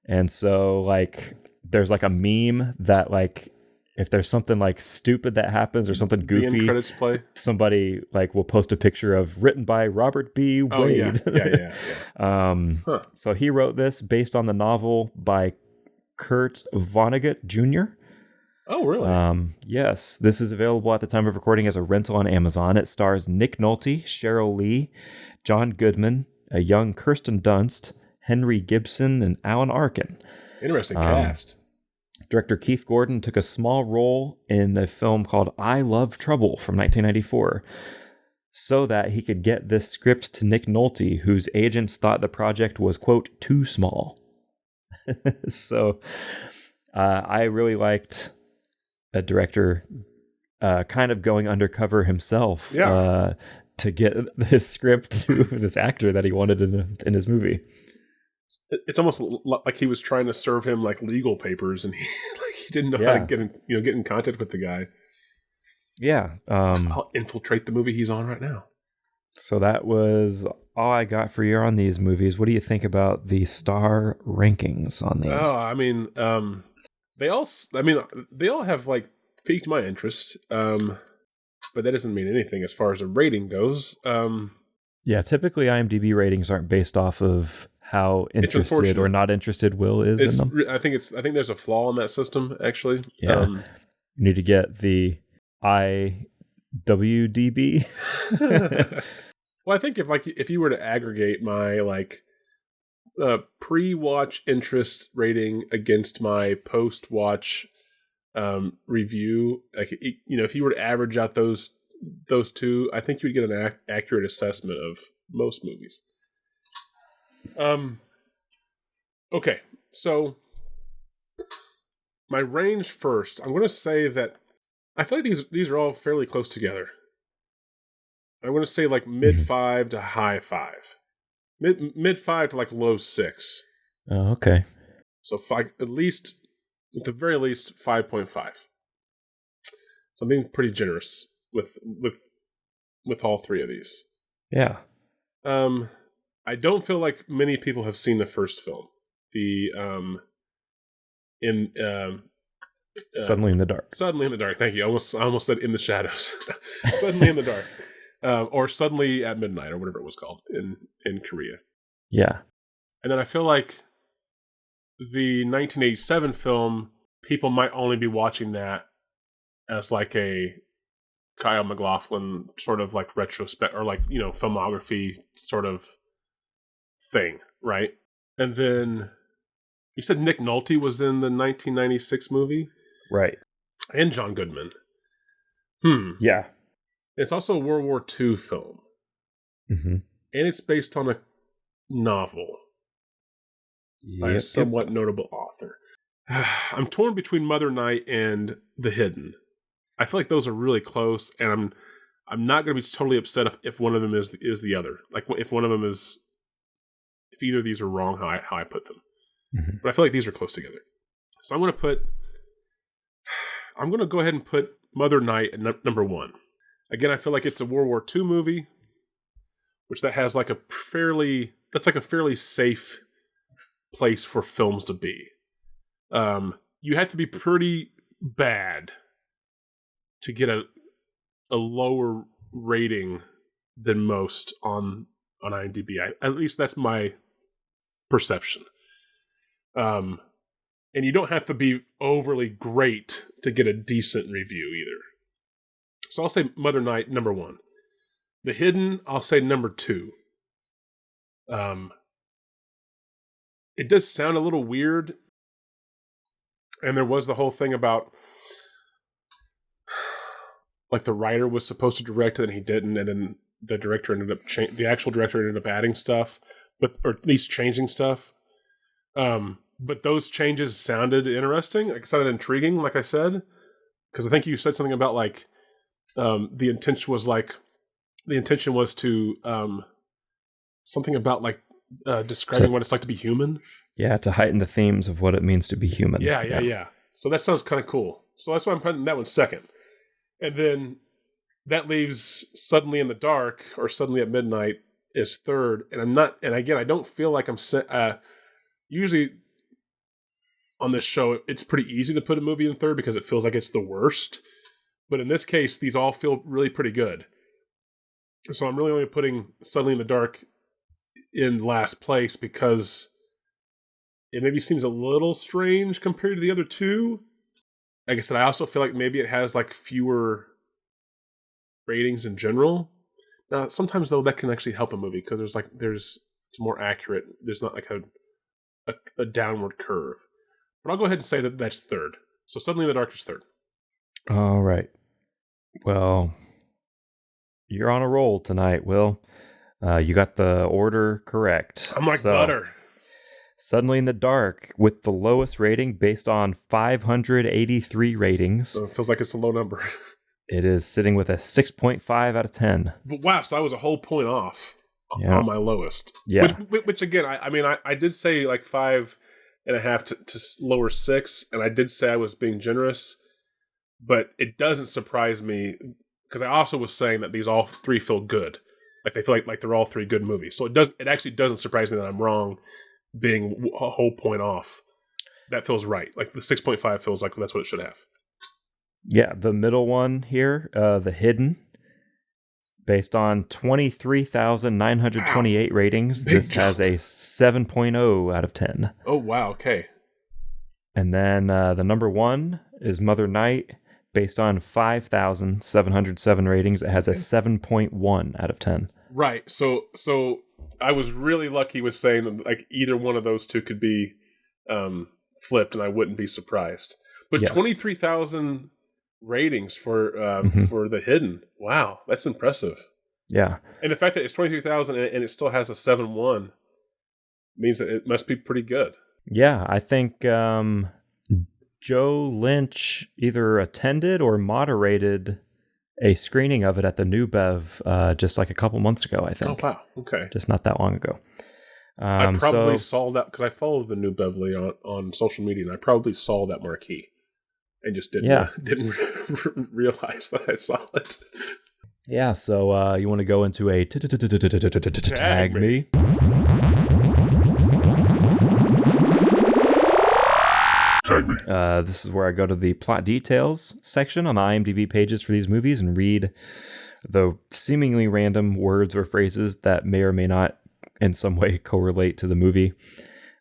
and so like there's like a meme that like if there's something like stupid that happens or something goofy, the end credits play. Somebody like will post a picture of written by Robert B. Wade. Yeah. So he wrote this based on the novel by Kurt Vonnegut Jr. Oh, really? Yes. This is available at the time of recording as a rental on Amazon. It stars Nick Nolte, Cheryl Lee, John Goodman, a young Kirsten Dunst, Henry Gibson, and Alan Arkin. Interesting cast. Director Keith Gordon took a small role in a film called I Love Trouble from 1994 so that he could get this script to Nick Nolte, whose agents thought the project was, quote, too small. So I really liked a director kind of going undercover himself to get his script to this actor that he wanted in his movie. It's almost like he was trying to serve him like legal papers, and he didn't know how to get in contact with the guy. Yeah, I'll infiltrate the movie he's on right now. So that was all I got for you on these movies. What do you think about the star rankings on these? Oh, I mean, they all have like piqued my interest, but that doesn't mean anything as far as a rating goes. Yeah, typically IMDb ratings aren't based off of how interested or not interested Will is in them. I think there's a flaw in that system, actually. Yeah, you need to get the IWDB. Well, I think if you were to aggregate my pre-watch interest rating against my post-watch review, if you were to average out those two, I think you would get an accurate assessment of most movies. Okay, so my range first, I'm going to say that I feel like these are all fairly close together. I'm going to say like mid 5 to high 5. Mid 5 to like low 6. Oh, okay. So at the very least 5.5. So I'm being pretty generous with all three of these. Yeah. I don't feel like many people have seen the first film. Suddenly in the Dark. Suddenly in the Dark. Thank you. I almost said In the Shadows. Suddenly in the Dark. Or Suddenly at Midnight, or whatever it was called in Korea. Yeah. And then I feel like the 1987 film, people might only be watching that as like a Kyle MacLachlan sort of like retrospect, or like, filmography sort of thing, right? And then you said Nick Nolte was in the 1996 movie? Right. And John Goodman. Yeah. It's also a World War II film. Mm-hmm. And it's based on a novel by a somewhat notable author. I'm torn between Mother Night and The Hidden. I feel like those are really close, and I'm not going to be totally upset if one of them is the other. Like if one of them is, if either of these are wrong, how I put them. Mm-hmm. But I feel like these are close together. So I'm going to go ahead and put Mother Night at number 1. Again, I feel like it's a World War II movie, which that's like a fairly safe place for films to be. You have to be pretty bad to get a lower rating than most on IMDb. At least that's my perception. And you don't have to be overly great to get a decent review either. So I'll say Mother Night, number 1. The Hidden, I'll say number 2. It does sound a little weird. And there was the whole thing about like the writer was supposed to direct it and he didn't, and then the director ended up the actual director ended up adding stuff, or at least changing stuff. But those changes sounded interesting. Like, it sounded intriguing, like I said, because I think you said something about like the intention was to something about like describing what it's like to be human. Yeah, to heighten the themes of what it means to be human. Yeah. So that sounds kind of cool. So that's why I'm putting that one second. And then that leaves Suddenly in the Dark or Suddenly at Midnight is third. And again, I don't feel like I'm usually on this show, it's pretty easy to put a movie in third because it feels like it's the worst. But in this case, these all feel really pretty good. So I'm really only putting Suddenly in the Dark in last place because it maybe seems a little strange compared to the other two. Like I said, I also feel like maybe it has like fewer ratings in general. Now, sometimes though that can actually help a movie because it's more accurate. There's not like a downward curve. But I'll go ahead and say that that's third. So Suddenly in the Dark is third. All right. Well, you're on a roll tonight, Will. You got the order correct. I'm like butter. Suddenly in the Dark, with the lowest rating based on 583 ratings. So it feels like it's a low number. It is sitting with a 6.5 out of 10. But wow, so I was a whole point off on my lowest. Yeah. Which again, I did say like 5.5 to lower 6, and I did say I was being generous, but it doesn't surprise me because I also was saying that these all three feel good. Like they feel like they're all three good movies. So it actually doesn't surprise me that I'm wrong being a whole point off. That feels right. Like the 6.5 feels like that's what it should have. Yeah, the middle one here, The Hidden, based on 23,928 ratings. This has a 7.0 out of 10. Oh, wow. Okay. And then the number one is Mother Night, based on 5,707 ratings. It has a 7.1 out of 10. Right. So I was really lucky with saying that like either one of those two could be flipped, and I wouldn't be surprised. But 23,000 ratings for The Hidden. Wow, that's impressive. Yeah. And the fact that it's 23,000 and it still has a 7.1 means that it must be pretty good. Yeah, I think Joe Lynch either attended or moderated a screening of it at the New Bev just like a couple months ago, I think. Oh, wow. Okay. Just not that long ago. I probably saw that because I follow the New Beverly on social media, and I probably saw that marquee and just didn't realize that I saw it. Yeah, so you want to go into a tag me? This is where I go to the plot details section on the IMDb pages for these movies and read the seemingly random words or phrases that may or may not in some way correlate to the movie.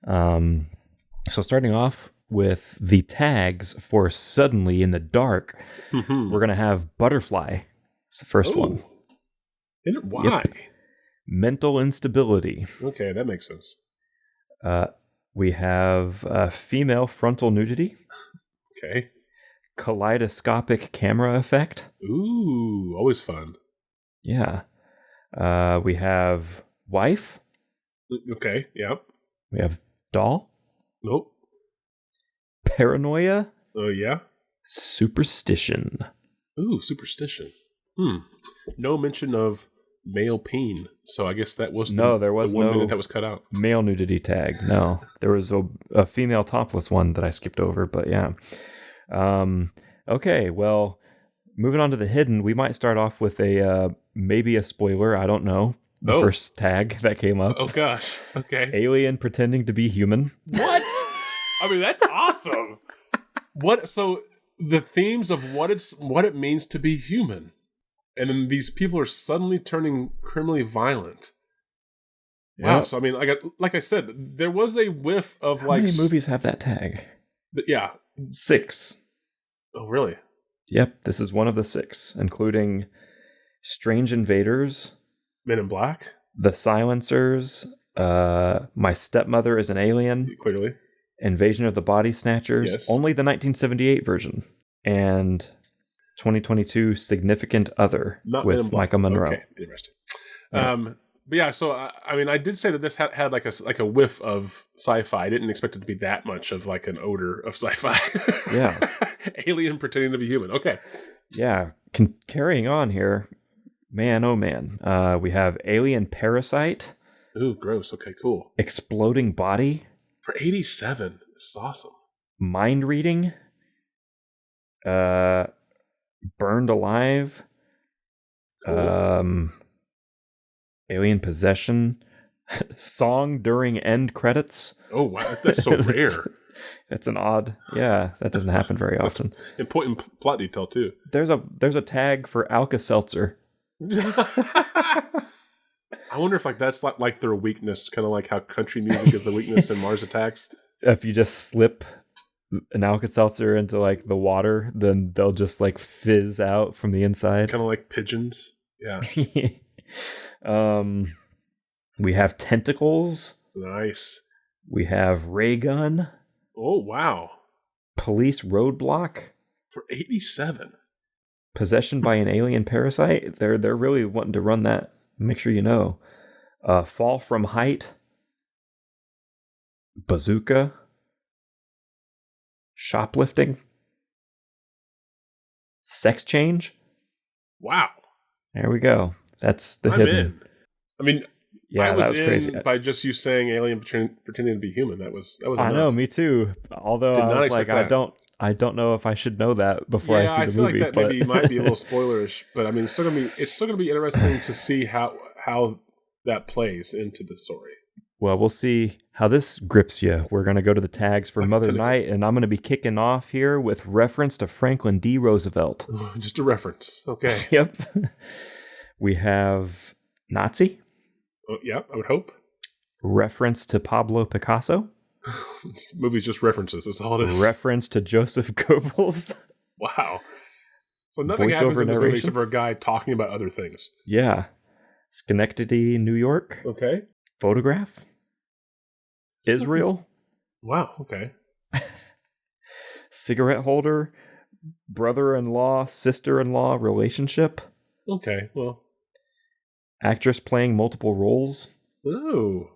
So starting off with the tags for Suddenly in the Dark, we're going to have Butterfly. It's the first one. Why? Yep. Mental instability. Okay, that makes sense. We have female frontal nudity. Okay. Kaleidoscopic camera effect. Ooh, always fun. Yeah. We have wife. Okay, yep. We have doll. Nope. Paranoia. Oh, yeah. Superstition. Ooh, superstition. No mention of male peen, so I guess that was there was the 1 no minute that was cut out. Male nudity tag. No, there was a female topless one that I skipped over, but yeah. Okay, well, moving on to The Hidden, we might start off with maybe a spoiler. I don't know. The first tag that came up. Oh gosh. Okay. Alien pretending to be human. What? I mean, that's awesome. What? So the themes of what it means to be human. And then these people are suddenly turning criminally violent. Wow. Yep. So I mean, like I said, there was a whiff of How many movies have that tag? Yeah, 6. Oh, really? Yep. This is one of the 6, including Strange Invaders, Men in Black, The Silencers, My Stepmother is an Alien, clearly, Invasion of the Body Snatchers, yes. Only the 1978 version, and 2022 Significant Other Not Men in with Black. Michael Monroe. Okay, interesting. Yeah. But yeah, so I mean, I did say that this had like a whiff of sci-fi. I didn't expect it to be that much of like an odor of sci-fi. Yeah. Alien pretending to be human. Okay. Yeah. Carrying on here, man, oh man. We have Alien Parasite. Ooh, gross. Okay, cool. Exploding Body. For 87, this is awesome. Mind Reading. Burned Alive. Cool. Alien Possession. Song during end credits. Oh wow, that's so rare. It's an odd, yeah, that doesn't happen very often. Important plot detail too. There's a tag for Alka-Seltzer. I wonder if like that's like their weakness, kind of like how country music is the weakness in Mars Attacks. If you just slip an Alka-Seltzer into like the water, then they'll just like fizz out from the inside. Kind of like pigeons. Yeah. We have Tentacles. Nice. We have Ray Gun. Oh wow. Police Roadblock. For 87. Possession by an Alien Parasite. They're really wanting to run that. Make sure you know. Fall from Height. Bazooka. Shoplifting. Sex Change. Wow. There we go. That's the I'm hidden. in. I mean, Yeah, I was that was in crazy. by just you saying alien pretending to be human. That was I enough. know, me too. Although Did I not was expect like, that. I don't know if I should know that before I Yeah, see I the feel movie. like that but... maybe might be a little spoilerish, but I mean, it's still gonna be interesting to see how that plays into the story. Well, we'll see how this grips you. We're going to go to the tags for Like Mother tentacle. Night, and I'm going to be kicking off here with reference to Franklin D. Roosevelt. Just a reference, okay? Yep. We have Nazi. Oh, yeah, I would hope. Reference to Pablo Picasso. This movie's just references. That's all it is. Reference to Joseph Goebbels. Wow. So nothing happens Voiceover in this movie narration? except for a guy talking about other things. Yeah. Schenectady, New York. Okay. Photograph. Israel. Wow. Okay. Cigarette holder. Brother-in-law, sister-in-law relationship. Okay. Well. Actress playing multiple roles. Ooh.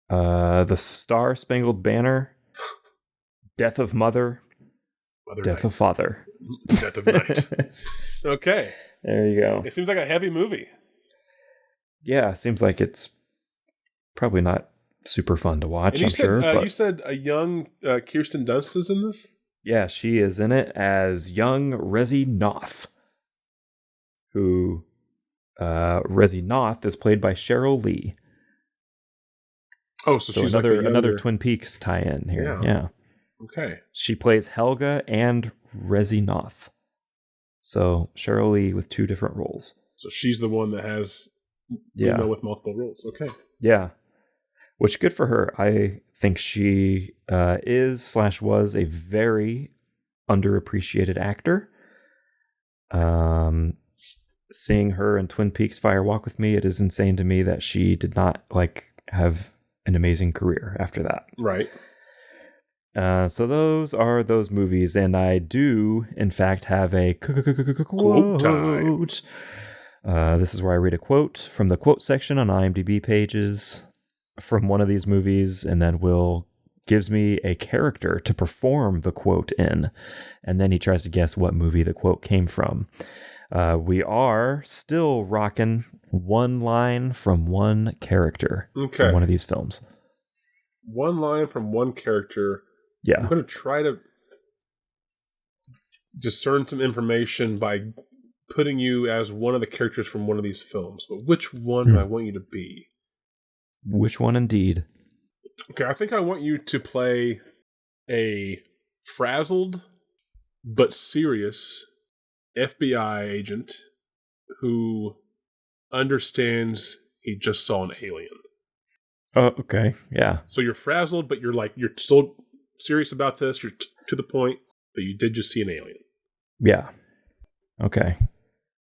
The Star Spangled Banner. Death of Mother. Death of Father. Death of Night. Okay. There you go. It seems like a heavy movie. Yeah, seems like it's probably not super fun to watch, And I'm sure. But you said a young Kirsten Dunst is in this? yeah, she is in it as young Resi Noth, who Resi Noth is played by Cheryl Lee. Oh, so she's another like another Twin Peaks tie-in here. Yeah. Okay. She plays Helga and Resi Noth. So Cheryl Lee with two different roles. So she's the one that has with multiple roles. Okay. Yeah. Which good for her. I think she is/was a very underappreciated actor. Seeing her in Twin Peaks Fire Walk with Me, it is insane to me that she did not have an amazing career after that. Right. So those are those movies, and I do, in fact, have a Quote time. This is where I read a quote from the quote section on IMDb pages from one of these movies, and then Will gives me a character to perform the quote in, and then he tries to guess what movie the quote came from. We are still rocking one line from one character from one of these films. One line from one character. Yeah. I'm going to try to discern some information by putting you as one of the characters from one of these films. But which one do I want you to be? Which one indeed? Okay, I think I want you to play a frazzled but serious FBI agent who understands he just saw an alien. Oh, okay. Yeah. So you're frazzled, but you're still serious about this. You're to the point that you did just see an alien. Yeah. Okay.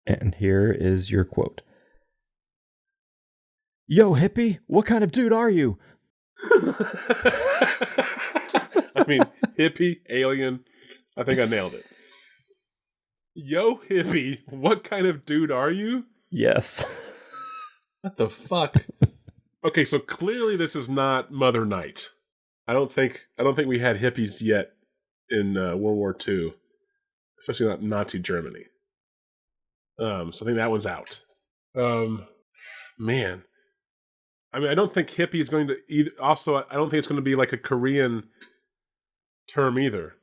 And here is your quote. Yo, hippie, what kind of dude are you? I mean, hippie, alien. I think I nailed it. Yo, hippie, what kind of dude are you? Yes. What the fuck? Okay, so clearly this is not Mother Night. I don't think we had hippies yet in World War II, especially not Nazi Germany. So I think that one's out. Man, I mean, I don't think hippie is going to either. Also, I don't think it's going to be like a Korean term either.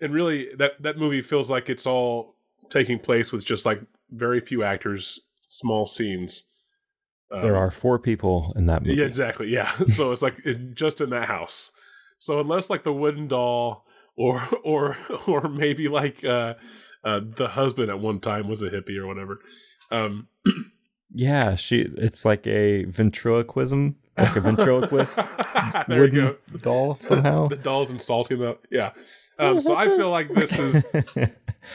And really, that movie feels like it's all taking place with just like very few actors, small scenes. There are 4 people in that movie. Yeah, exactly. Yeah, so it's like it's just in that house. So unless like the wooden doll, or maybe like the husband at one time was a hippie or whatever. Yeah, it's like a ventriloquism, like a ventriloquist there wooden you go. doll somehow. The doll's insulting them. Yeah. So I feel like this is.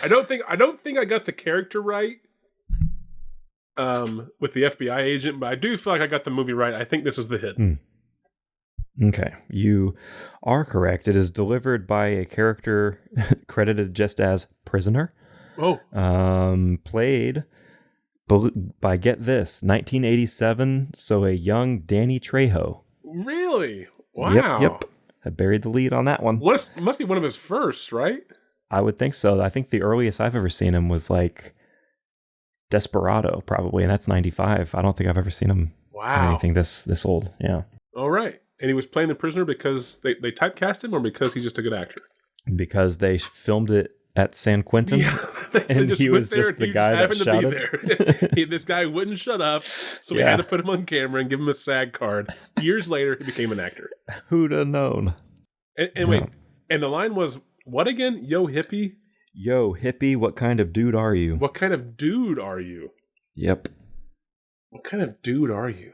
I don't think I got the character right. With the FBI agent, but I do feel like I got the movie right. I think this is the hit. Okay, you are correct. It is delivered by a character credited just as prisoner. Oh, played by, get this, 1987. So a young Danny Trejo. really? Wow. Yep. I buried the lead on that one. Must be one of his first, right? I would think so. I think the earliest I've ever seen him was like Desperado, probably, and that's 95. I don't think I've ever seen him in anything this old. Yeah. All right. And he was playing the prisoner because they typecast him, or because he's just a good actor? Because they filmed it at San Quentin, and he was just the guy that shouted. This guy wouldn't shut up, so we had to put him on camera and give him a SAG card. Years later, he became an actor. Who'd have known? And wait, and the line was, what again? Yo, hippie? Yo, hippie, what kind of dude are you? What kind of dude are you? Yep. What kind of dude are you?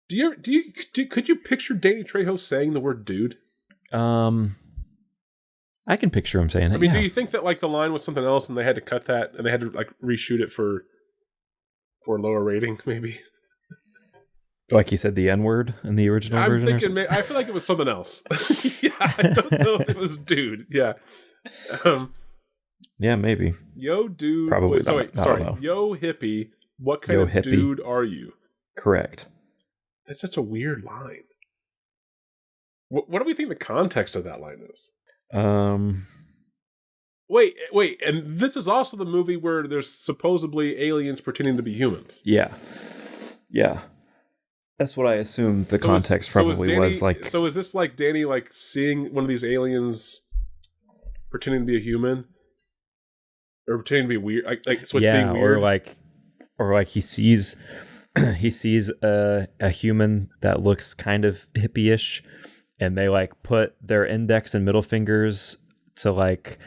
Could you picture Danny Trejo saying the word dude? I can picture him saying it. I mean, do you think that like the line was something else and they had to cut that and they had to like reshoot it for a lower rating, maybe? Like he said the N-word in the original version? I'm thinking, I feel like it was something else. Yeah, I don't know if it was dude. Yeah. Yeah, maybe. Yo, dude. Probably. Sorry. Yo, hippie. What kind of dude are you? Correct. That's such a weird line. What do we think the context of that line is? Wait, and this is also the movie where there's supposedly aliens pretending to be humans. Yeah. That's what I assume the context probably was like. So is this like Danny like seeing one of these aliens pretending to be a human? Or pretending to be weird? Like so it's being weird? or like he sees a human that looks kind of hippie-ish, and they like put their index and middle fingers to like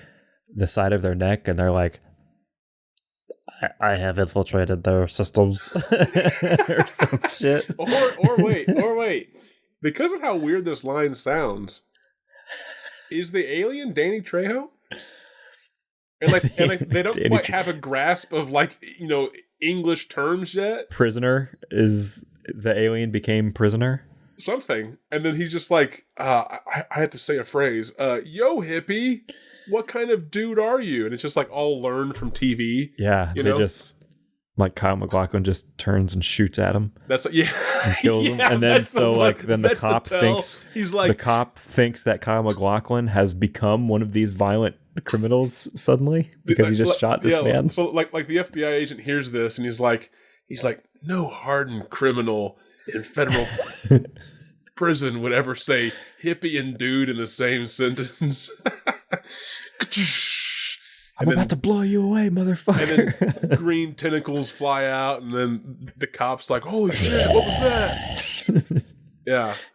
the side of their neck, and they're like, I have infiltrated their systems or some shit. Or wait. Because of how weird this line sounds, is the alien Danny Trejo? And like they don't quite have a grasp of like, English terms yet. Prisoner is the alien became prisoner. Something. And then he's just like, I have to say a phrase. Yo, hippie, what kind of dude are you? And it's just like all learned from TV. Yeah, they just like Kyle MacLachlan just turns and shoots at him. That's and kills him. And then the cop thinks that Kyle MacLachlan has become one of these violent criminals suddenly because he just shot this man. So like the FBI agent hears this and he's like, no hardened criminal in federal prison would ever say hippie and dude in the same sentence. I'm about to blow you away, motherfucker. And then green tentacles fly out, and then the cop's like, holy shit, what was that?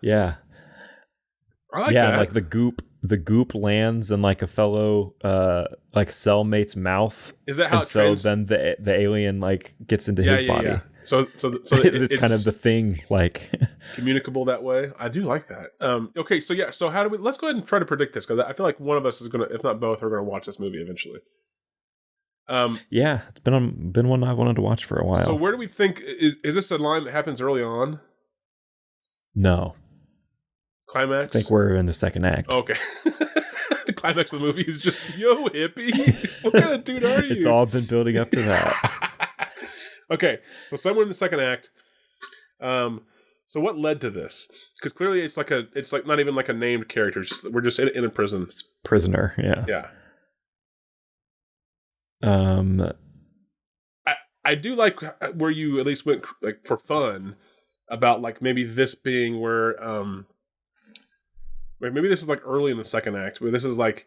Yeah. I like that. And like the goop lands in like a fellow like cellmate's mouth. Is that how then the alien like gets into his body. Yeah. So it's kind of the thing, like communicable that way. I do like that. Okay, so how do we? Let's go ahead and try to predict this, because I feel like one of us is gonna, if not both, are gonna watch this movie eventually. It's been one I've wanted to watch for a while. So where do we think is this a line that happens early on? No. Climax. I think we're in the second act. Okay. climax of the movie is just, yo, hippie. What kind of dude are you? It's all been building up to that. Okay, so somewhere in the second act, so what led to this? Because clearly it's like not even like a named character. We're just in a prison. It's prisoner, yeah. Yeah. I do like where you at least went like for fun about like maybe this being where maybe this is like early in the second act where this is like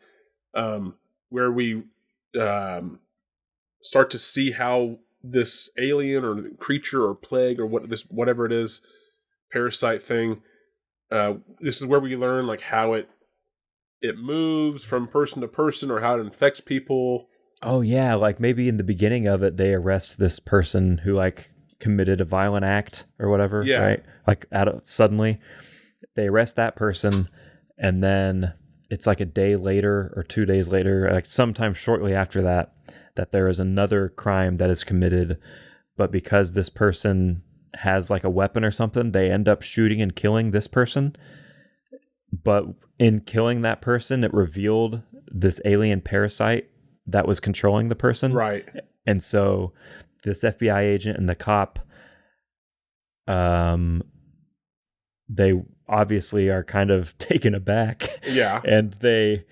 where we start to see how this alien or creature or plague or whatever it is, parasite thing, this is where we learn like how it moves from person to person or how it infects people. Oh yeah, like maybe in the beginning of it they arrest this person who like committed a violent act or whatever, right? Like suddenly they arrest that person, and then it's like a day later or 2 days later, like sometime shortly after that there is another crime that is committed, but because this person has like a weapon or something, they end up shooting and killing this person. But in killing that person, it revealed this alien parasite that was controlling the person. Right. And so this FBI agent and the cop, they obviously are kind of taken aback. Yeah. And they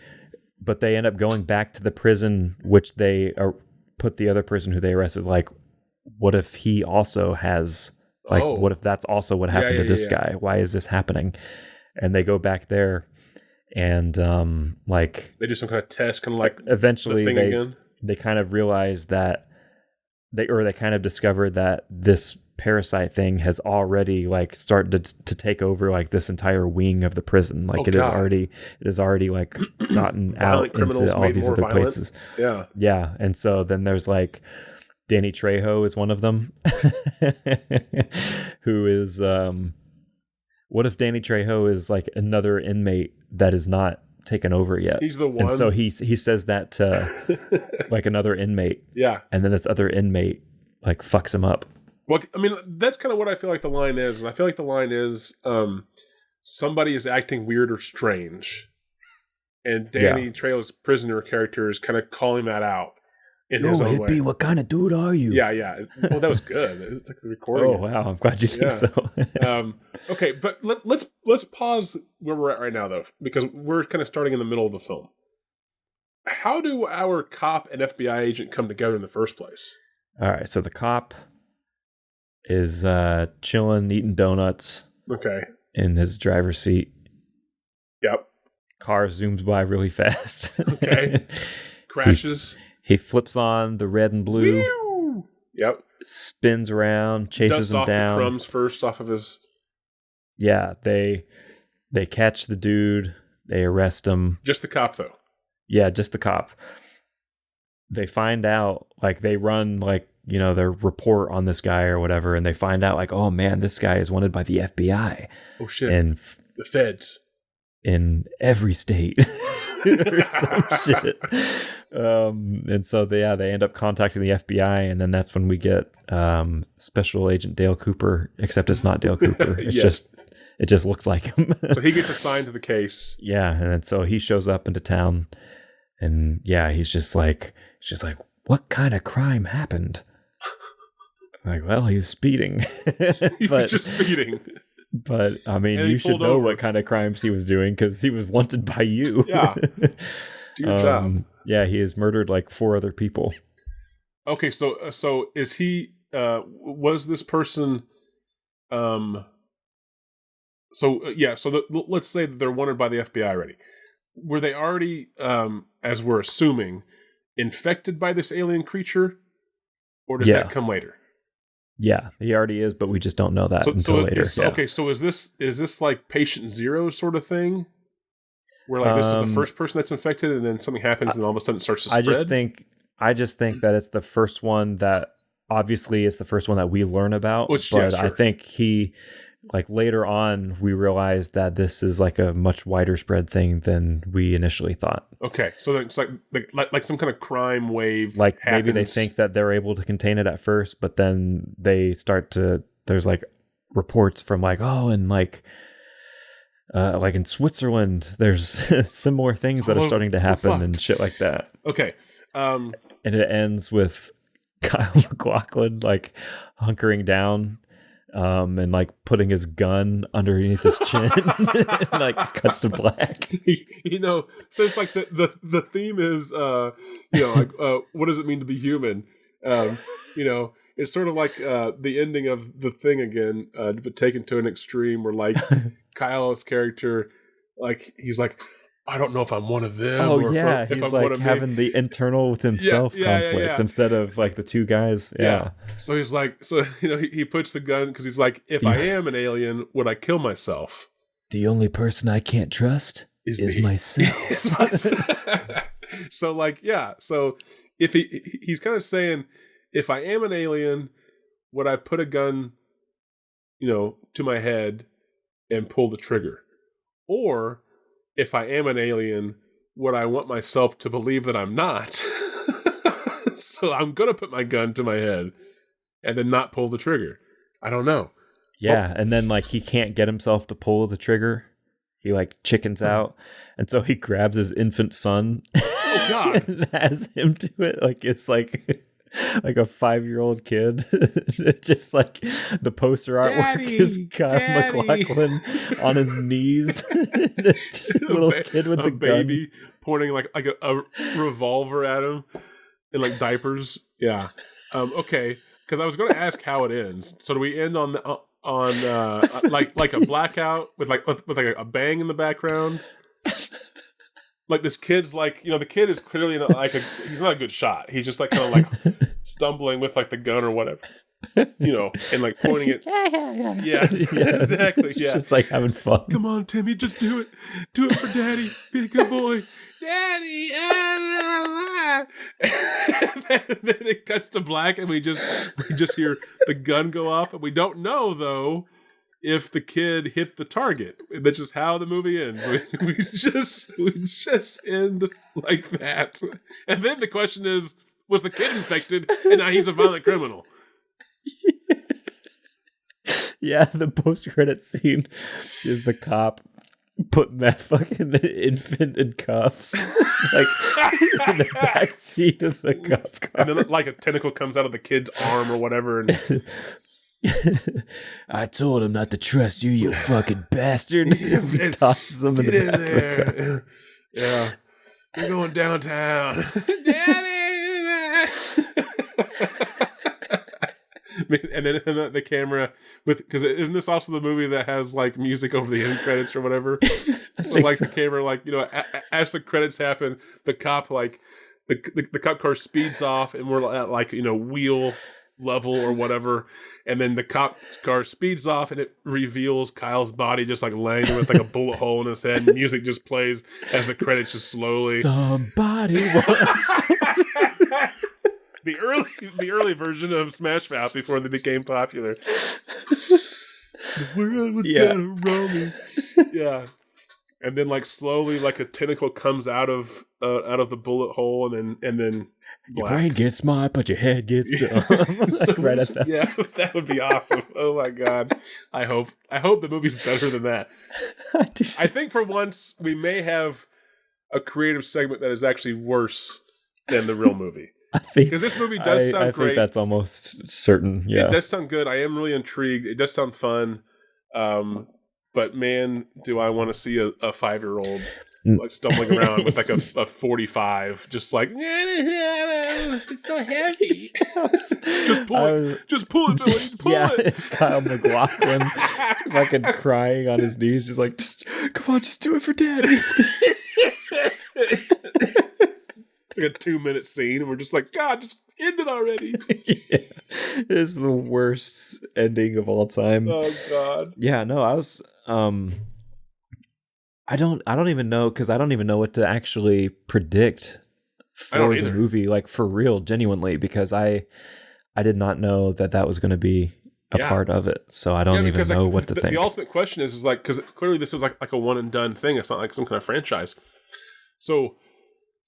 end up going back to the prison, which they put the other person who they arrested, like, what if he also has, like, what if that's also what happened to this guy? Why is this happening? And they go back there. And like they do some kind of test, kind of like eventually the thing again. They kind of realize that they kind of discover that this parasite thing has already like started to take over like this entire wing of the prison. Like it has already like gotten out into all these other places. Yeah. And so then there's like Danny Trejo is one of them, who is what if Danny Trejo is like another inmate that is not taken over yet? He's the one. And so he says that to like another inmate. Yeah. And then this other inmate like fucks him up. Well, I mean, that's kind of what I feel like the line is. And I feel like the line is somebody is acting weird or strange. And Danny Trejo's prisoner character is kind of calling that out in his own way. What kind of dude are you? Yeah. Well, that was good. It was like the recording. Oh, wow. I'm glad you think so. Okay, but let's pause where we're at right now, though, because we're kind of starting in the middle of the film. How do our cop and FBI agent come together in the first place? All right, so the cop is chilling, eating donuts. Okay. In his driver's seat. Yep. Car zooms by really fast. Okay. Crashes. He flips on the red and blue. Whew! Yep. Spins around, chases him down. The crumbs first off of his. Yeah, they catch the dude. They arrest him. Just the cop, though. Yeah, just the cop. They find out, like, they run, like, you know, their report on this guy or whatever, and they find out, like, oh man, this guy is wanted by the FBI. Oh shit! And the feds in every state or some shit. And so they end up contacting the FBI, and then that's when we get Special Agent Dale Cooper, except it's not Dale Cooper. It's it just looks like him. So he gets assigned to the case. Yeah, and then so he shows up into town, and yeah, he's just like, what kind of crime happened? Like, well, he was speeding. He was just speeding. But I mean, you should know what kind of crimes he was doing because he was wanted by you. Yeah. Do your job. Yeah, he has murdered like 4 other people. Okay, so is he? Was this person? Let's say that they're wanted by the FBI already. Were they already, as we're assuming, infected by this alien creature, or does that come later? Yeah, he already is, but we just don't know that until later. Okay, so is this like patient zero sort of thing? Where like this is the first person that's infected, and then something happens, and all of a sudden it starts to spread? I just think that it's the first one that obviously is the first one that we learn about. I think he, like later on, we realized that this is like a much wider spread thing than we initially thought. Okay, so it's like some kind of crime wave. Like happens. Maybe they think that they're able to contain it at first, but then they start to. There's like reports from like, oh, and like like in Switzerland, there's similar things that are starting to happen and shit like that. Okay. And it ends with Kyle MacLachlan like hunkering down and like putting his gun underneath his chin and like cuts to black. So it's like the theme is like what does it mean to be human? It's sort of like the ending of The Thing again, but taken to an extreme where like Kyle's character, like he's like, I don't know if I'm one of them. Oh or yeah, if he's I'm one like of having me. the internal with himself conflict instead of like the two guys. Yeah. So he's like, he puts the gun because he's like, if I am an alien, would I kill myself? The only person I can't trust is myself. So like, so if he's kind of saying, if I am an alien, would I put a gun, to my head and pull the trigger? Or if I am an alien, would I want myself to believe that I'm not? So I'm going to put my gun to my head and then not pull the trigger. I don't know. Yeah, and then like he can't get himself to pull the trigger. He like chickens out. And so he grabs his infant son and has him do it. Like it's like a 5-year-old kid. Just like the poster artwork is Kyle MacLachlan on his knees. Just a little kid with the baby gun pointing like a revolver at him in like diapers. Yeah. Okay. Because I was going to ask how it ends. So do we end on like a blackout with like a bang in the background? Like this kid's like, the kid is clearly not like he's not a good shot. He's just like kind of like stumbling with like the gun or whatever, and like pointing it. Yeah, exactly. It's just like having fun. Come on, Timmy, just do it. Do it for Daddy. Be a good boy. Daddy. And then it cuts to black, and we just hear the gun go off, and we don't know though if the kid hit the target. That's just how the movie ends. We just end like that. And then the question is, was the kid infected and now he's a violent criminal? Yeah, the post-credit scene is the cop putting that fucking infant in cuffs. Like in the back seat of the cop car. And then like a tentacle comes out of the kid's arm or whatever, and I told him not to trust you, you fucking bastard. He tosses him in the back of the car. Yeah. We're going downtown. Daddy! And then the camera because isn't this also the movie that has like music over the end credits or whatever? So like the camera, like, as the credits happen, the cop like the cop car speeds off and we're at like, wheel level or whatever, and then the cop car speeds off and it reveals Kyle's body just like laying there with like a bullet hole in his head, and music just plays as the credits just slowly somebody wants to... the early version of Smash Mouth before they became popular. The world was gonna roll me. Yeah. And then like slowly like a tentacle comes out of the bullet hole, and then your brain gets smart, but your head gets dumb. Like right at that. Yeah, that would be awesome. Oh my god! I hope the movie's better than that. I think for once we may have a creative segment that is actually worse than the real movie. I think because this movie does sound great. I think that's almost certain. Yeah, it does sound good. I am really intrigued. It does sound fun. But man, do I want to see a 5-year-old like stumbling around with like a 45, just like it's so heavy. Just pull it, Billy. Pull it. Kyle MacLachlan, fucking crying on his knees, just like, come on, just do it for Daddy. It's like a 2-minute scene, and we're just like, God, just end it already. It's the worst ending of all time. Oh God. Yeah, no, I was. I don't even know, because I don't even know what to actually predict for the movie, like for real, genuinely, because I did not know that was going to be a part of it, so I don't even know what to think. The ultimate question is like, because clearly this is like a one and done thing. It's not like some kind of franchise. So,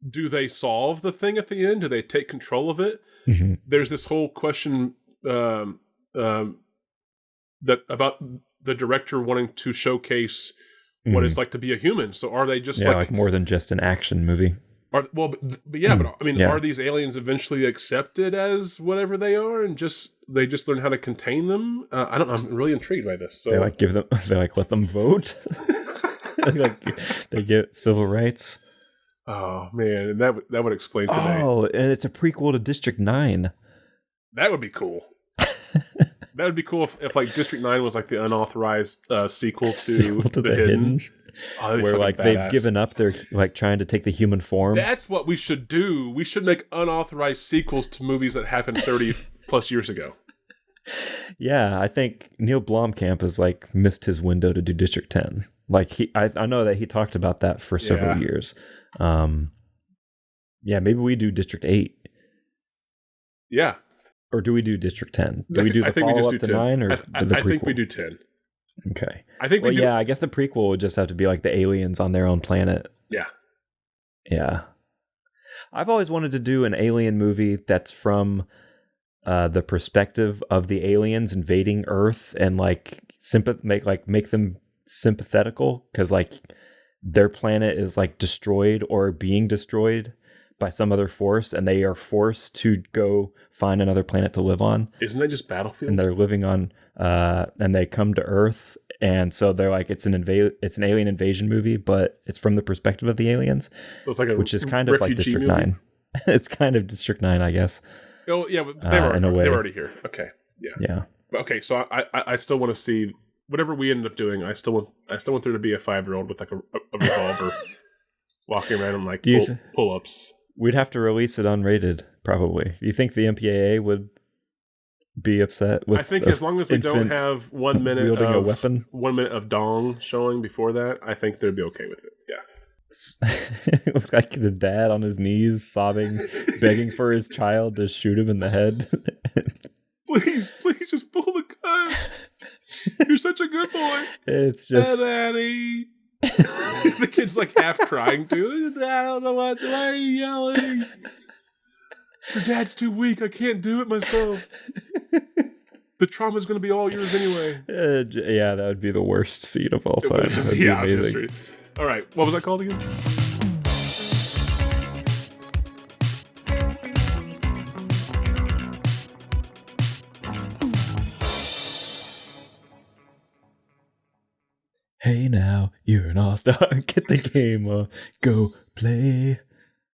do they solve the thing at the end? Do they take control of it? Mm-hmm. There's this whole question that about the director wanting to showcase what it's like to be a human. So are they just like more than just an action movie? But I mean, are these aliens eventually accepted as whatever they are, and they just learn how to contain them? I don't know. I'm really intrigued by this. So they let them vote. They get civil rights. Oh man, and that would explain today. Oh, and it's a prequel to District 9. That would be cool. That would be cool if like District 9 was like the unauthorized sequel to The Hidden. Oh, where like they've given up their like trying to take the human form. That's what we should do. We should make unauthorized sequels to movies that happened 30 plus years ago. Yeah, I think Neil Blomkamp has like missed his window to do District 10. Like I know that he talked about that for several years. Maybe we do District 8. Yeah. Or do we do District 10? Do we do the follow-up to 9 or the prequel? I think we do 10. Okay. I think we do. Yeah, I guess the prequel would just have to be like the aliens on their own planet. Yeah. Yeah. I've always wanted to do an alien movie that's from the perspective of the aliens invading Earth and like make them sympathetical because like their planet is like destroyed or being destroyed by some other force, and they are forced to go find another planet to live on. Isn't that just Battlefield? And they're living on, and they come to Earth, and so they're like, it's an alien invasion movie, but it's from the perspective of the aliens. So it's like which is kind of like District movie? 9. It's kind of District 9, I guess. Oh yeah, but they're already here. Okay, yeah. Okay, so I still want to see whatever we end up doing. I still want there to be a 5-year-old with like a revolver walking around and like pull-ups. We'd have to release it unrated, probably. Do you think the MPAA would be upset with? I think as long as we don't have 1 minute wielding of a weapon, 1 minute of dong showing before that, I think they'd be okay with it. Yeah. With like the dad on his knees, sobbing, begging for his child to shoot him in the head. Please just pull the gun. You're such a good boy. It's just Daddy. The kid's like half crying too. I don't know why are you yelling? Your dad's too weak. I can't do it myself. The trauma's going to be all yours anyway. Yeah, that would be the worst scene of all time. That'd be amazing. All right, what was that called again? Hey now, you're an all-star. Get the game on. Go play.